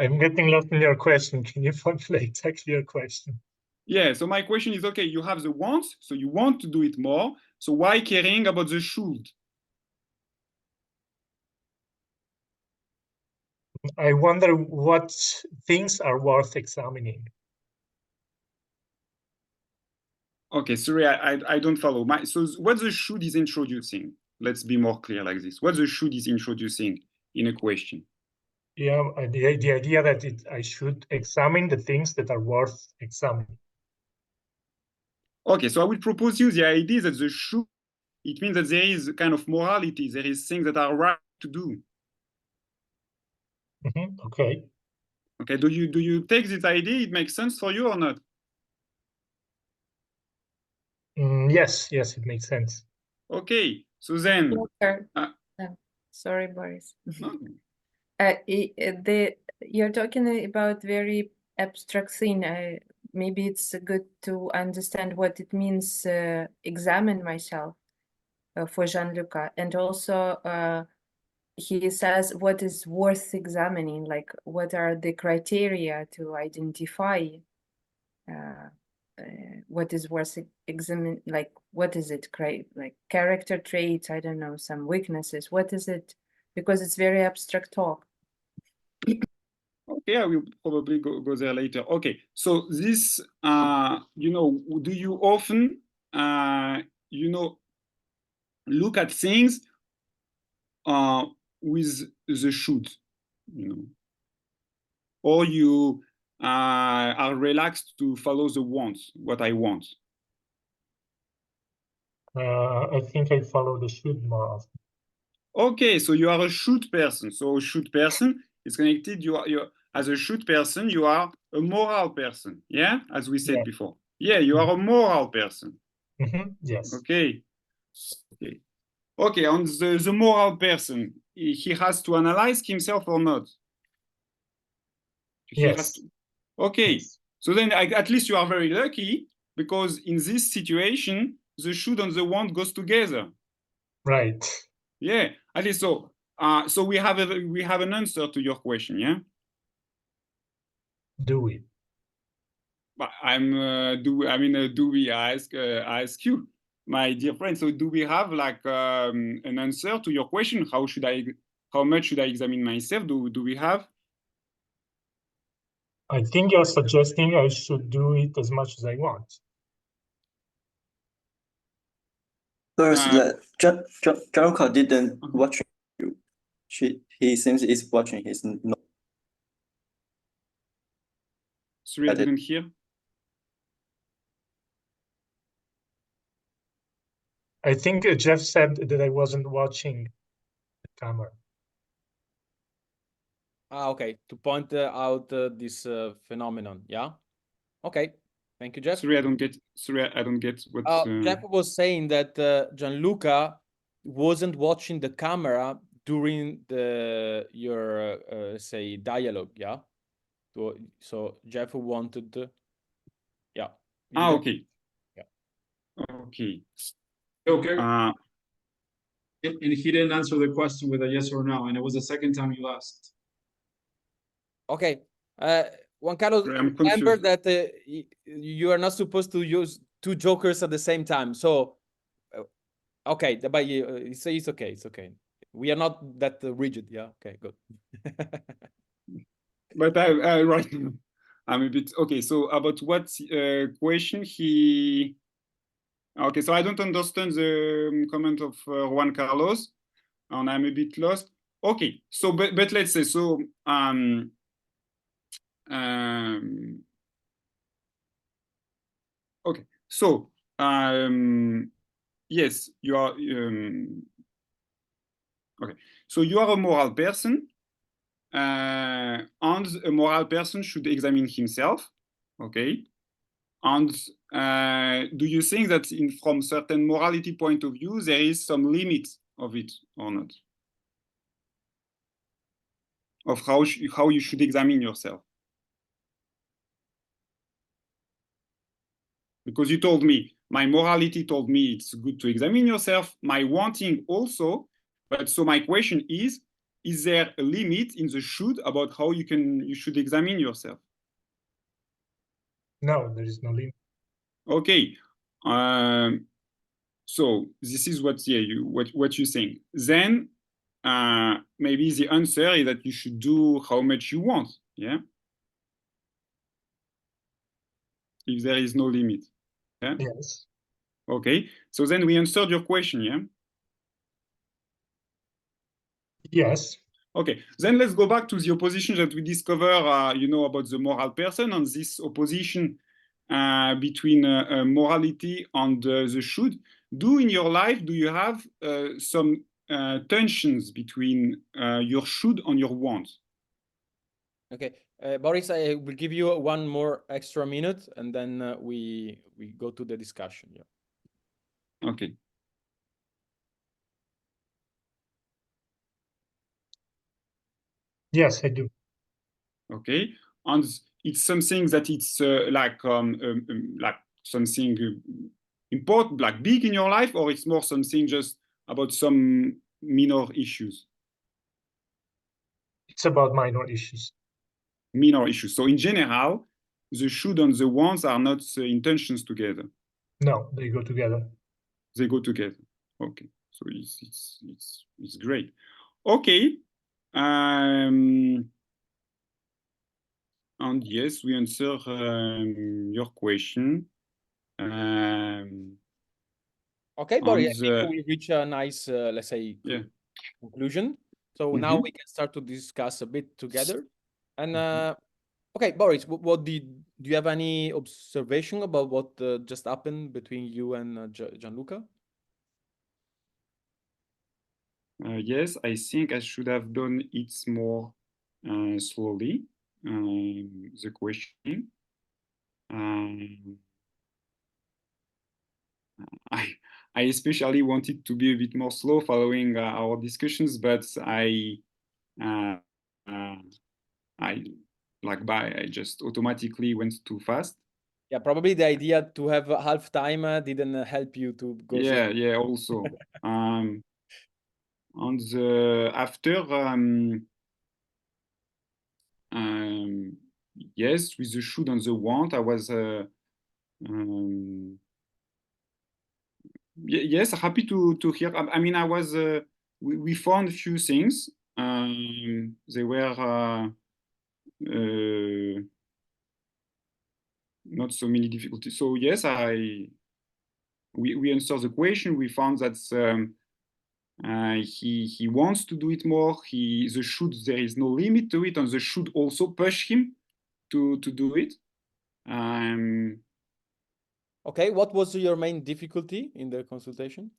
I'm getting lost in your question. Can you formulate exactly your question? Yeah, so my question is, okay, you have the want, so you want to do it more, so why caring about the should? I wonder what things are worth examining. Okay, sorry, I don't follow. So what the should is introducing? Let's be more clear like this. What the should is introducing in a question? Yeah, the idea that I should examine the things that are worth examining. Okay, so I will propose you the idea that the should, it means that there is a kind of morality, there is things that are right to do. Okay. Okay, do you take this idea? It makes sense for you or not? Yes, it makes sense. Okay, so then. Sorry, Boris. No. You're talking about very abstract thing. Maybe it's good to understand what it means. Examine myself for Gianluca, and also he says what is worth examining. Like what are the criteria to identify what is worth examining? Like what is it? Like character traits? I don't know. Some weaknesses. What is it? Because it's very abstract talk. Okay, I will probably go there later. Okay, so this, do you often, look at things with the should, or you are relaxed to follow the wants, what I want? I think I follow the should more often. Okay, so you are a should person. So a should person is connected. You as a should person, you are a moral person. Yeah, as we said Yeah. before. Yeah, you are a moral person. Yes. Okay. Okay. Okay, on the moral person, he has to analyze himself or not? He has Yes. to. Okay, Yes. so then at least you are very lucky because in this situation, the should and the want goes together. Right. Yeah, at least so. So we have an answer to your question. Yeah. Do we? But do we ask you, my dear friend? So do we have like an answer to your question? How much should I examine myself? Do we have? I think you're suggesting I should do it as much as I want. First, Gianluca didn't watch you. He seems is watching his note. Sorry, I didn't hear. I think Jeff said that I wasn't watching the camera. Okay, to point out this phenomenon. Yeah. Okay. Thank you, Jeff. Sorry, I don't get what. Jeff was saying that Gianluca wasn't watching the camera during your say dialogue. Yeah. So Jeff wanted. Yeah. Okay. Yeah. Okay. Okay. Uh, And he didn't answer the question with a yes or no, and it was the second time you asked. Okay. Juan Carlos, I'm remember confused. that you are not supposed to use two jokers at the same time. So, okay, but it's okay. It's okay. We are not that rigid. Yeah. Okay. Good. But I right. I'm a bit okay. So about what question he? Okay, so I don't understand the comment of Juan Carlos, and I'm a bit lost. Okay, so but let's say so. Okay, so yes, you are. Okay, so you are a moral person, and a moral person should examine himself. Okay, and do you think that from certain morality point of view there is some limit of it or not? Of how you should examine yourself? Because you told me, my morality told me it's good to examine yourself, my wanting also, but so my question is there a limit in the should about how you should examine yourself? No, there is no limit. Okay. So this is what you're saying. Then maybe the answer is that you should do how much you want. Yeah. If there is no limit. Yeah. Yes. Okay. So then we answered your question. Yeah. Yes. Okay, then let's go back to the opposition that we discover, about the moral person, and this opposition between morality and the should. In your life, do you have some tensions between your should and your want? Okay, Boris, I will give you one more extra minute, and then we go to the discussion. Yeah. Okay. Yes, I do. Okay, and it's something that it's like something important, like big in your life, or it's more something just about some minor issues? It's about minor issues. Minor issues. So in general, the should and the wants are not intentions together. No, they go together. They go together. Okay, so it's great. Okay. And yes, we answer your question. Okay, Boris, I think we reach a nice, let's say, conclusion. So now we can start to discuss a bit together. And okay, Boris, what do you have any observation about what just happened between you and Gianluca? Yes, I think I should have done it more slowly, the questioning. I especially wanted to be a bit more slow following our discussions, but I just automatically went too fast. Yeah, probably the idea to have half time didn't help you to go. Yeah, also. On the after, yes, with the should and the want, I was yes, happy to hear. I mean, I was we found a few things. They were not so many difficulties. So yes, we answered the question. We found that he wants to do it more. The should, there is no limit to it, and the should also push him to do it. Okay, what was your main difficulty in the consultation?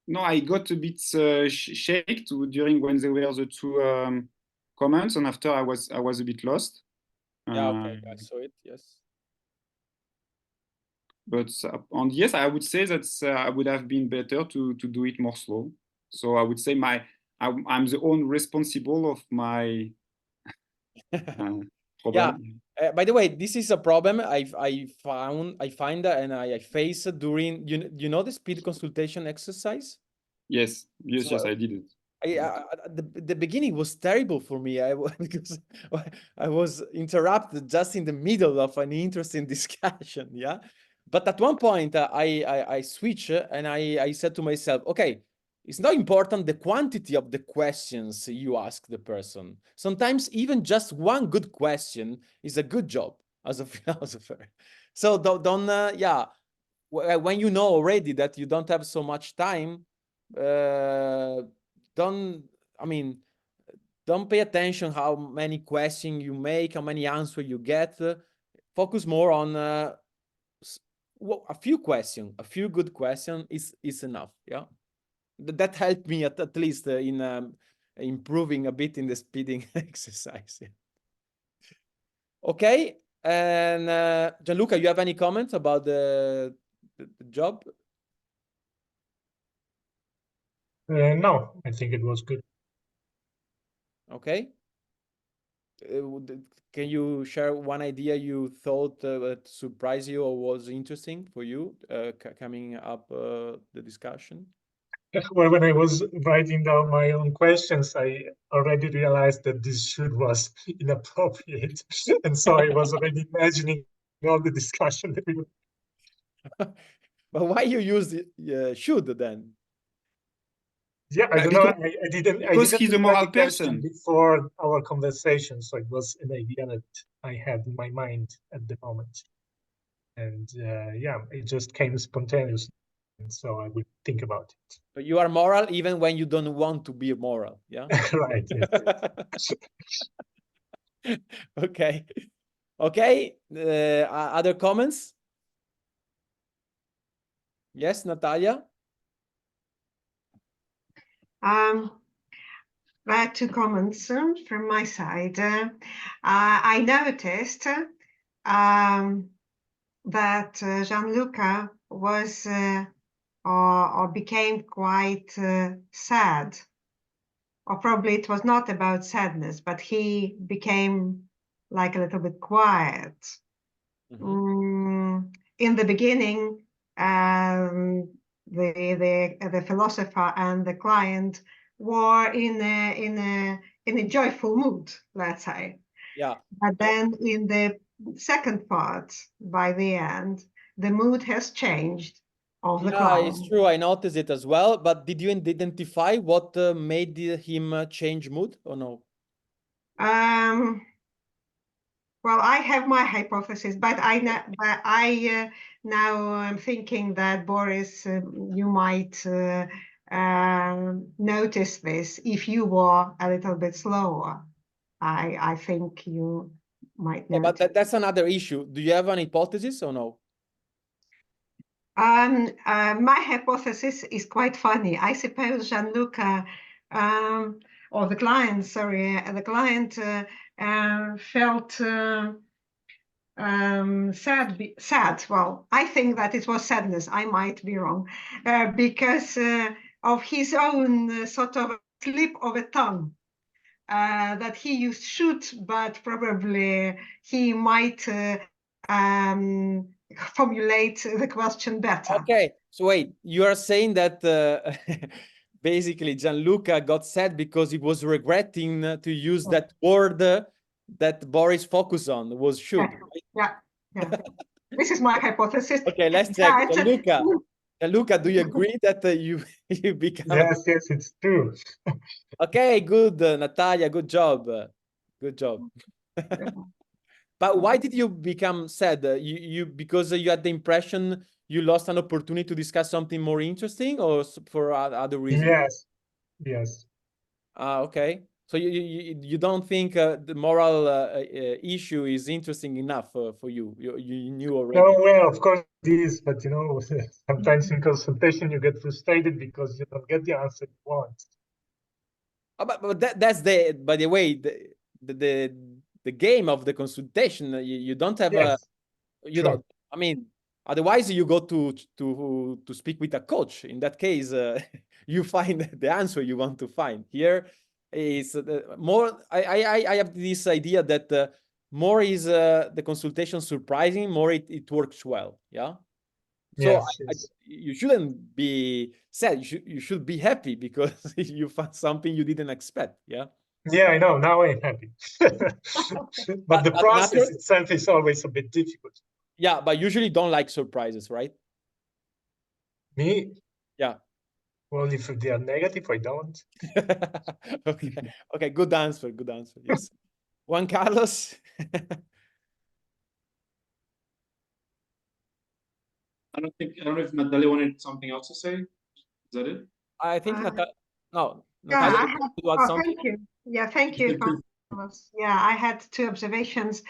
No, I got a bit shaken during when there were the two comments, and after I was a bit lost. Yeah, okay, I saw it. Yes. But and yes, I would say that I would have been better to do it more slow. So I would say I'm the own responsible of my problem. Yeah. By the way, this is a problem I find and I face during you know the speed consultation exercise. Yes, So, I did it. The beginning was terrible for me. Because I was interrupted just in the middle of an interesting discussion. Yeah, but at one point I switched and I said to myself, okay, it's not important the quantity of the questions you ask the person. Sometimes even just one good question is a good job as a philosopher. So don't yeah, when you know already that you don't have so much time, don't I mean don't pay attention how many questions you make, how many answers you get. Focus more on a few questions, a few good questions is enough. Yeah, that helped me at least in improving a bit in the speeding exercise. Yeah. Okay, and Gianluca, you have any comments about the job? No, I think it was good. Okay. Can you share one idea you thought that surprised you or was interesting for you coming up the discussion? Well, when I was writing down my own questions, I already realized that this should was inappropriate. And so I was already imagining all the discussion that we would. But why you use should then? Yeah, I don't know. I didn't he's a moral person before our conversation, so it was an idea that I had in my mind at the moment, and yeah, it just came spontaneously, and so I would think about it. But you are moral even when you don't want to be moral, yeah. Right. Yes. Okay. Okay. Other comments? Yes, Natalia. I have two comments from my side. I noticed that Gianluca was or became quite sad, or probably it was not about sadness, but he became like a little bit quiet. In the beginning, the philosopher and the client were in a joyful mood, let's say. Yeah. But then in the second part, by the end, the mood has changed of the client. It's true. I noticed it as well. But did you identify what made him change mood or no? Well, I have my hypothesis, but I now am thinking that Boris, you might notice this if you were a little bit slower. I think you might Yeah, note. but that's another issue. Do you have an hypothesis or no? My hypothesis is quite funny. I suppose Gianluca, or the client, sorry, the client felt sad. Well, I think that it was sadness. I might be wrong, because of his own sort of slip of a tongue. That he used should, but probably he might formulate the question better. Okay, so wait, you are saying that basically Gianluca got sad because he was regretting to use that word that Boris focused on was should. Yeah. This is my hypothesis. Okay, let's check. But- Gianluca, do you agree that you become? Yes, yes, it's true. Okay, good, Natalia, good job. Good job. But why did you become sad? You because you had the impression you lost an opportunity to discuss something more interesting, or for other reasons? Yes, yes. Okay. So you don't think the moral issue is interesting enough for you? You knew already. No, well, of course it is, but you know, sometimes in consultation you get frustrated because you don't get the answer you want. But that's by the way, the game of the consultation. You don't have Yes, you true. don't. I mean, otherwise you go to speak with a coach. In that case, you find the answer you want to find. Here is more. I have this idea that more is the consultation surprising, more it works well. Yeah. So Yes, yes. you shouldn't be sad. You should be happy because you found something you didn't expect. Yeah. Yeah, I know. Now I'm happy. But the process itself is always a bit difficult. Yeah, but usually don't like surprises, right? Me? Yeah. Well, if they are negative, I don't. Okay. Okay. Good answer. Good answer. Yes. Juan Carlos. I don't know if Natalia wanted something else to say. Is that it? I think Uh, no. Yeah, Natalia, I had, you add oh, something? thank you. Yeah, thank you. Carlos. Yeah, I had two observations.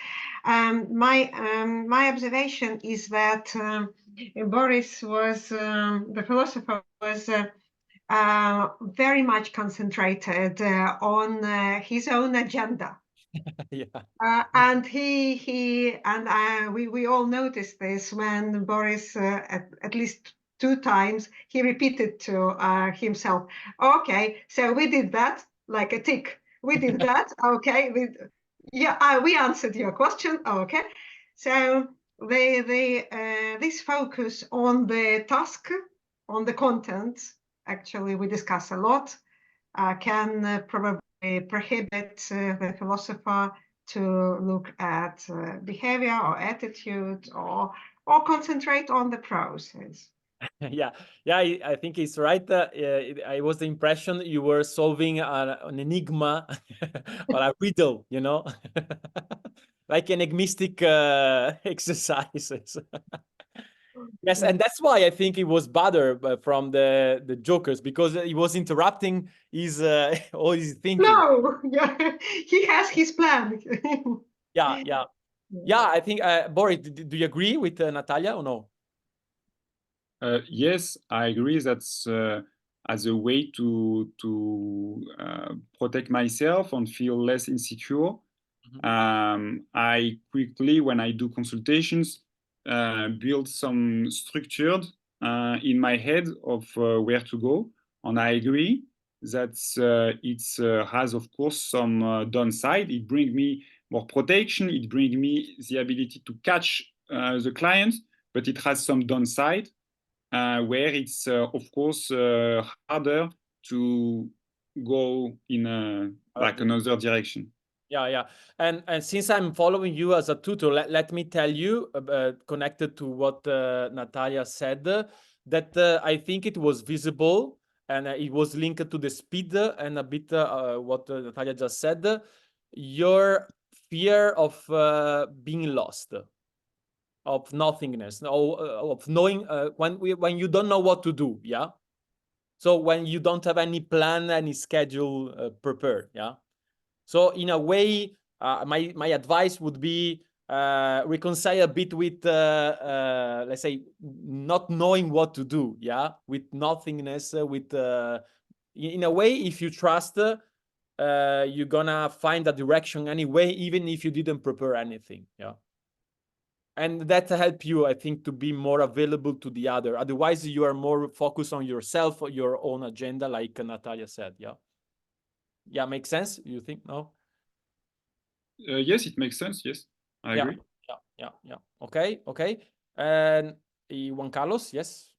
My observation is that Boris was the philosopher was very much concentrated on his own agenda. Yeah. And we all noticed this when Boris, at least 2 times, he repeated to himself, okay, so we did that, like a tick. We did that, okay. We answered your question, okay. So this focus on the task, on the content, actually we discuss a lot, can probably prohibit the philosopher to look at behavior or attitude or concentrate on the process. Yeah, I think it's right. I was the impression you were solving an enigma or a riddle, you know, like enigmistic exercises. Yes, and that's why I think he was bothered from the jokers because he was interrupting his all his thinking. No, yeah, he has his plan. Yeah. I think Boris, do you agree with Natalia or no? Yes, I agree. That's as a way to protect myself and feel less insecure. I quickly, when I do consultations, build some structured in my head of where to go. And I agree that it has, of course, some downside. It brings me more protection. It brings me the ability to catch the client, but it has some downside. Where it's of course harder to go in another direction. Yeah. And since I'm following you as a tutor, let me tell you, connected to what Natalia said, that I think it was visible and it was linked to the speed and a bit what Natalia just said, your fear of being lost, of nothingness, of knowing when you don't know what to do. Yeah. So when you don't have any plan, any schedule prepared. Yeah. So in a way, my advice would be reconcile a bit with let's say not knowing what to do, yeah, with nothingness, with in a way, if you trust, you're gonna find a direction anyway, even if you didn't prepare anything, yeah. And that help you, I think, to be more available to the other. Otherwise, you are more focused on yourself, or your own agenda, like Natalia said, yeah. Yeah, makes sense, you think? No? Yes, it makes sense. Yes, I agree. Yeah. Okay. And Juan Carlos, yes.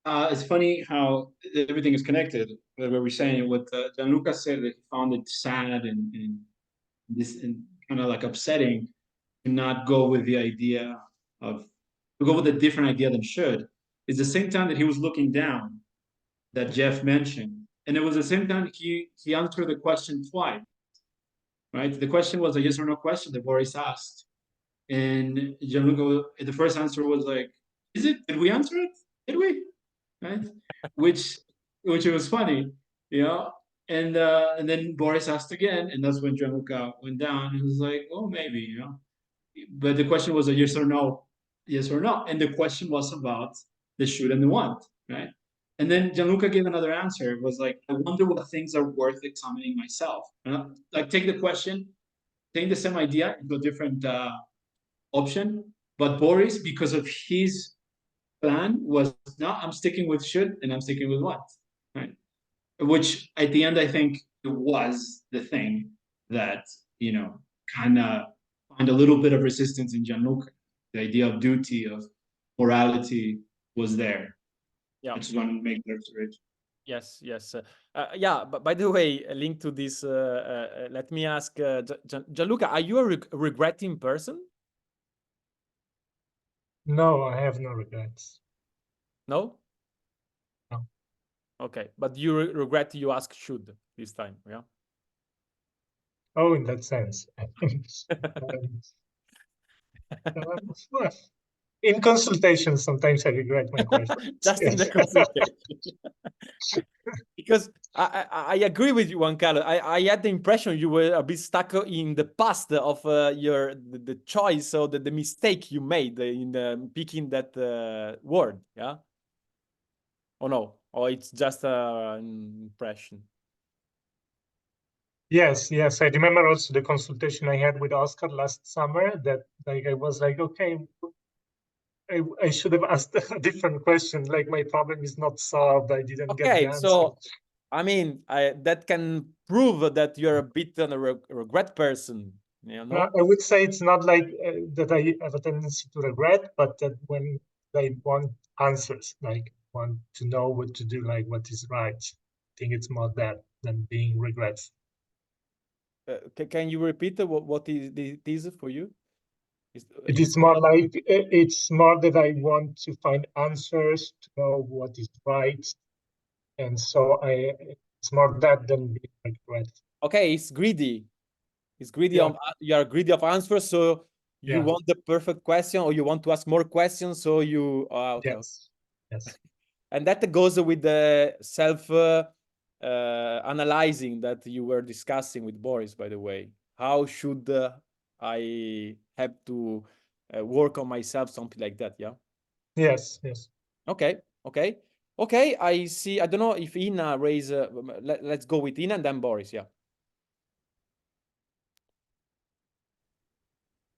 It's funny how everything is connected. What we're saying, what Gianluca said, that he found it sad and this and kind of like upsetting to not go with the idea of to go with a different idea than should. It's the same time that he was looking down that Jeff mentioned, and it was the same time he answered the question twice. Right, the question was a yes or no question that Boris asked, and Gianluca, the first answer was like, "Is it? Did we answer it? Did we?" Right? which it was funny, you know. And then Boris asked again, and that's when Gianluca went down and was like, "Oh, maybe," you know. But the question was a yes or no, and the question was about the should and the want, right? And then Gianluca gave another answer. It was like, "I wonder what things are worth examining myself." Like take the question, take the same idea into a different option, but Boris, because of his plan, was no, I'm sticking with should and I'm sticking with want, right? Which at the end, I think it was the thing that, you know, kind of find a little bit of resistance in Gianluca. The idea of duty, of morality was there. Yeah. I just want to make that observation. Yes. Yeah, but by the way, a link to this, let me ask Gianluca, are you a regretting person? No, I have no regrets. No? No. Okay, but you regret you asked should this time, yeah? Oh, in that sense. Well, in consultation, sometimes I regret my questions. Just in the consultation. Because I agree with you, Juan Carlos. I had the impression you were a bit stuck in the past of the choice or the mistake you made in picking that word, yeah? Or no? Or it's just an impression? Yes. I remember also the consultation I had with Oscar last summer that like I was like, okay, I should have asked a different question. Like my problem is not solved. I didn't get the Okay, answer. so I mean, that can prove that you're a bit of a regret person, you know? I would say it's not like that I have a tendency to regret, but that when I want answers, like want to know what to do, like what is right. I think it's more that than being regretful. Can you repeat what it is for you? It is more like it's more that I want to find answers to know what is right, and so it's more that than being regretful. Okay, it's greedy. It's greedy. Yeah. You are greedy of answers, so you Yeah. want the perfect question, or you want to ask more questions, so you okay. Yes. And that goes with the self analyzing that you were discussing with Boris, by the way. How should I have to work on myself, something like that, yeah? Yes. Okay, I see. I don't know if Ina raised, let's go with Ina and then Boris, yeah.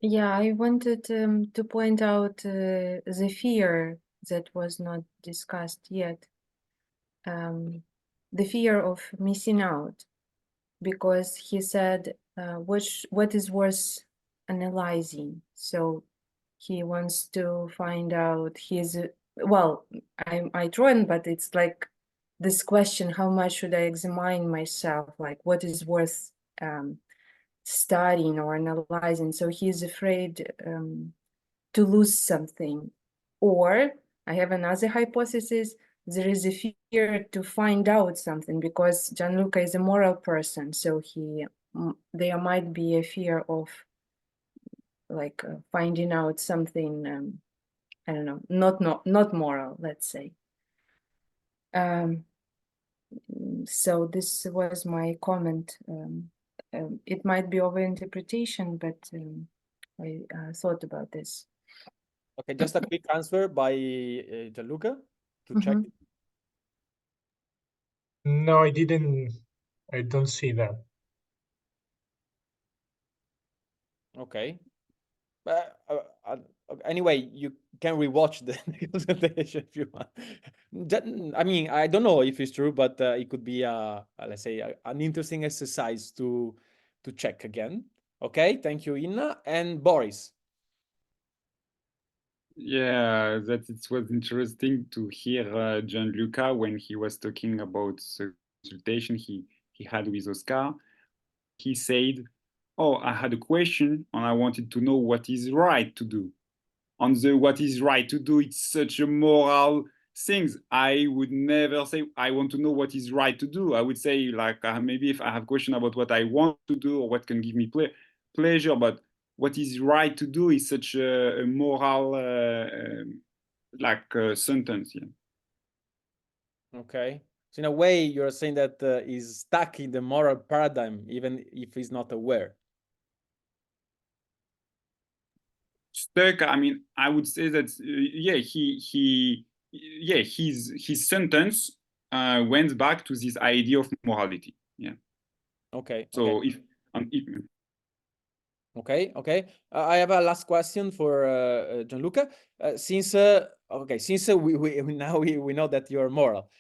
Yeah, I wanted to point out the fear that was not discussed yet. The fear of missing out, because he said what is worth analyzing. So he wants to find out his, well, I drawn, but it's like this question, how much should I examine myself? Like what is worth studying or analyzing? So he's afraid to lose something. Or I have another hypothesis, there is a fear to find out something, because Gianluca is a moral person, so there might be a fear of like finding out something, I don't know, not moral, let's say. So this was my comment. It might be overinterpretation, but I thought about this. Okay, just a quick answer by Gianluca to check. No, I didn't. I don't see that. Okay. Anyway, you can rewatch the consultation if you want. I mean, I don't know if it's true, but it could be, let's say, an interesting exercise to check again. Okay, thank you, Inna. And Boris. Yeah, that it was interesting to hear Gianluca when he was talking about the consultation he had with Oscar. He said, "Oh, I had a question and I wanted to know what is right to do." On the what is right to do, it's such a moral things. I would never say I want to know what is right to do. I would say like maybe if I have a question about what I want to do or what can give me pleasure, but what is right to do is such a moral sentence. Yeah. Okay. So in a way, you're saying that he's stuck in the moral paradigm, even if he's not aware. Stuck. I mean, I would say that his sentence went back to this idea of morality. Yeah. Okay. So okay. if Okay. I have a last question for Gianluca. Since we now we know that you're moral,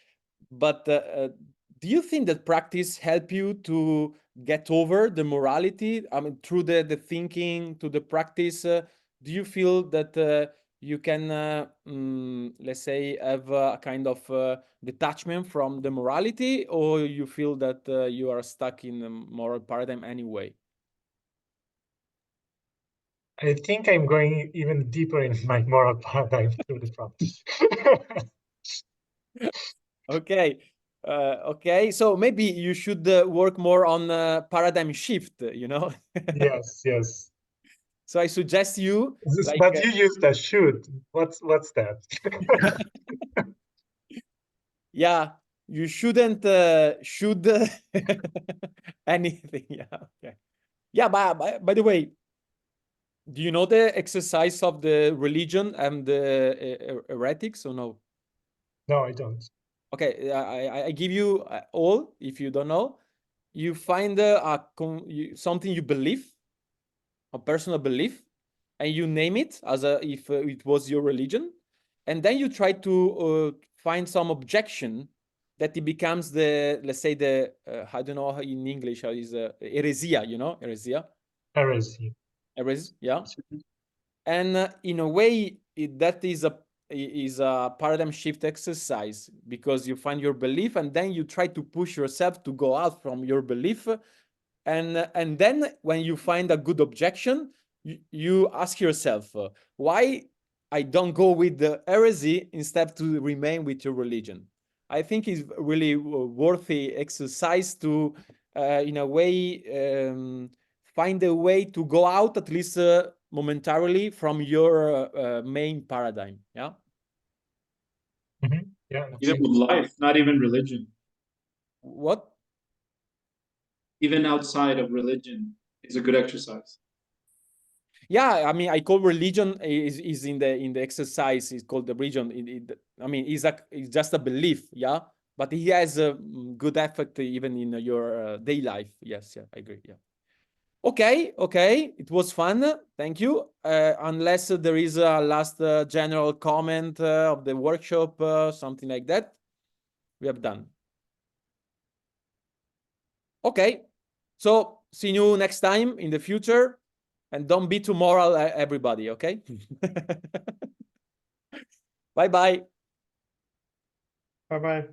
but do you think that practice help you to get over the morality? I mean, through the thinking, to the practice, do you feel that you can, let's say, have a kind of detachment from the morality, or you feel that you are stuck in the moral paradigm anyway? I think I'm going even deeper in my moral paradigm through the practice. Okay. Okay, so maybe you should work more on paradigm shift, you know? Yes. So I suggest you like But you used a should. What's that? yeah, you shouldn't should anything. Yeah, okay. Yeah, by the way, do you know the exercise of the religion and the heretics or no? No, I don't. Okay, I give you all. If you don't know, you find something you believe, a personal belief, and you name it as if it was your religion, and then you try to find some objection that it becomes the, let's say, the I don't know how in English how is heresia, you know, heresia. Heresy. Yeah. And in a way, that is a paradigm shift exercise, because you find your belief and then you try to push yourself to go out from your belief, and then when you find a good objection, you ask yourself, why I don't go with the heresy instead to remain with your religion. I think it's really worthy exercise to in a way find a way to go out, at least momentarily, from your main paradigm. Yeah. Mm-hmm. Yeah. Even with life, not even religion. What? Even outside of religion is a good exercise. Yeah, I mean, I call religion is in the exercise. It's called the religion. I mean, it's just a belief. Yeah, but it has a good effect even in your day life. Yes, yeah, I agree. Yeah. Okay. It was fun. Thank you. Unless there is a last general comment of the workshop, something like that, we have done. Okay. So see you next time in the future, and don't be too moral, everybody. Okay. Bye bye. Bye bye.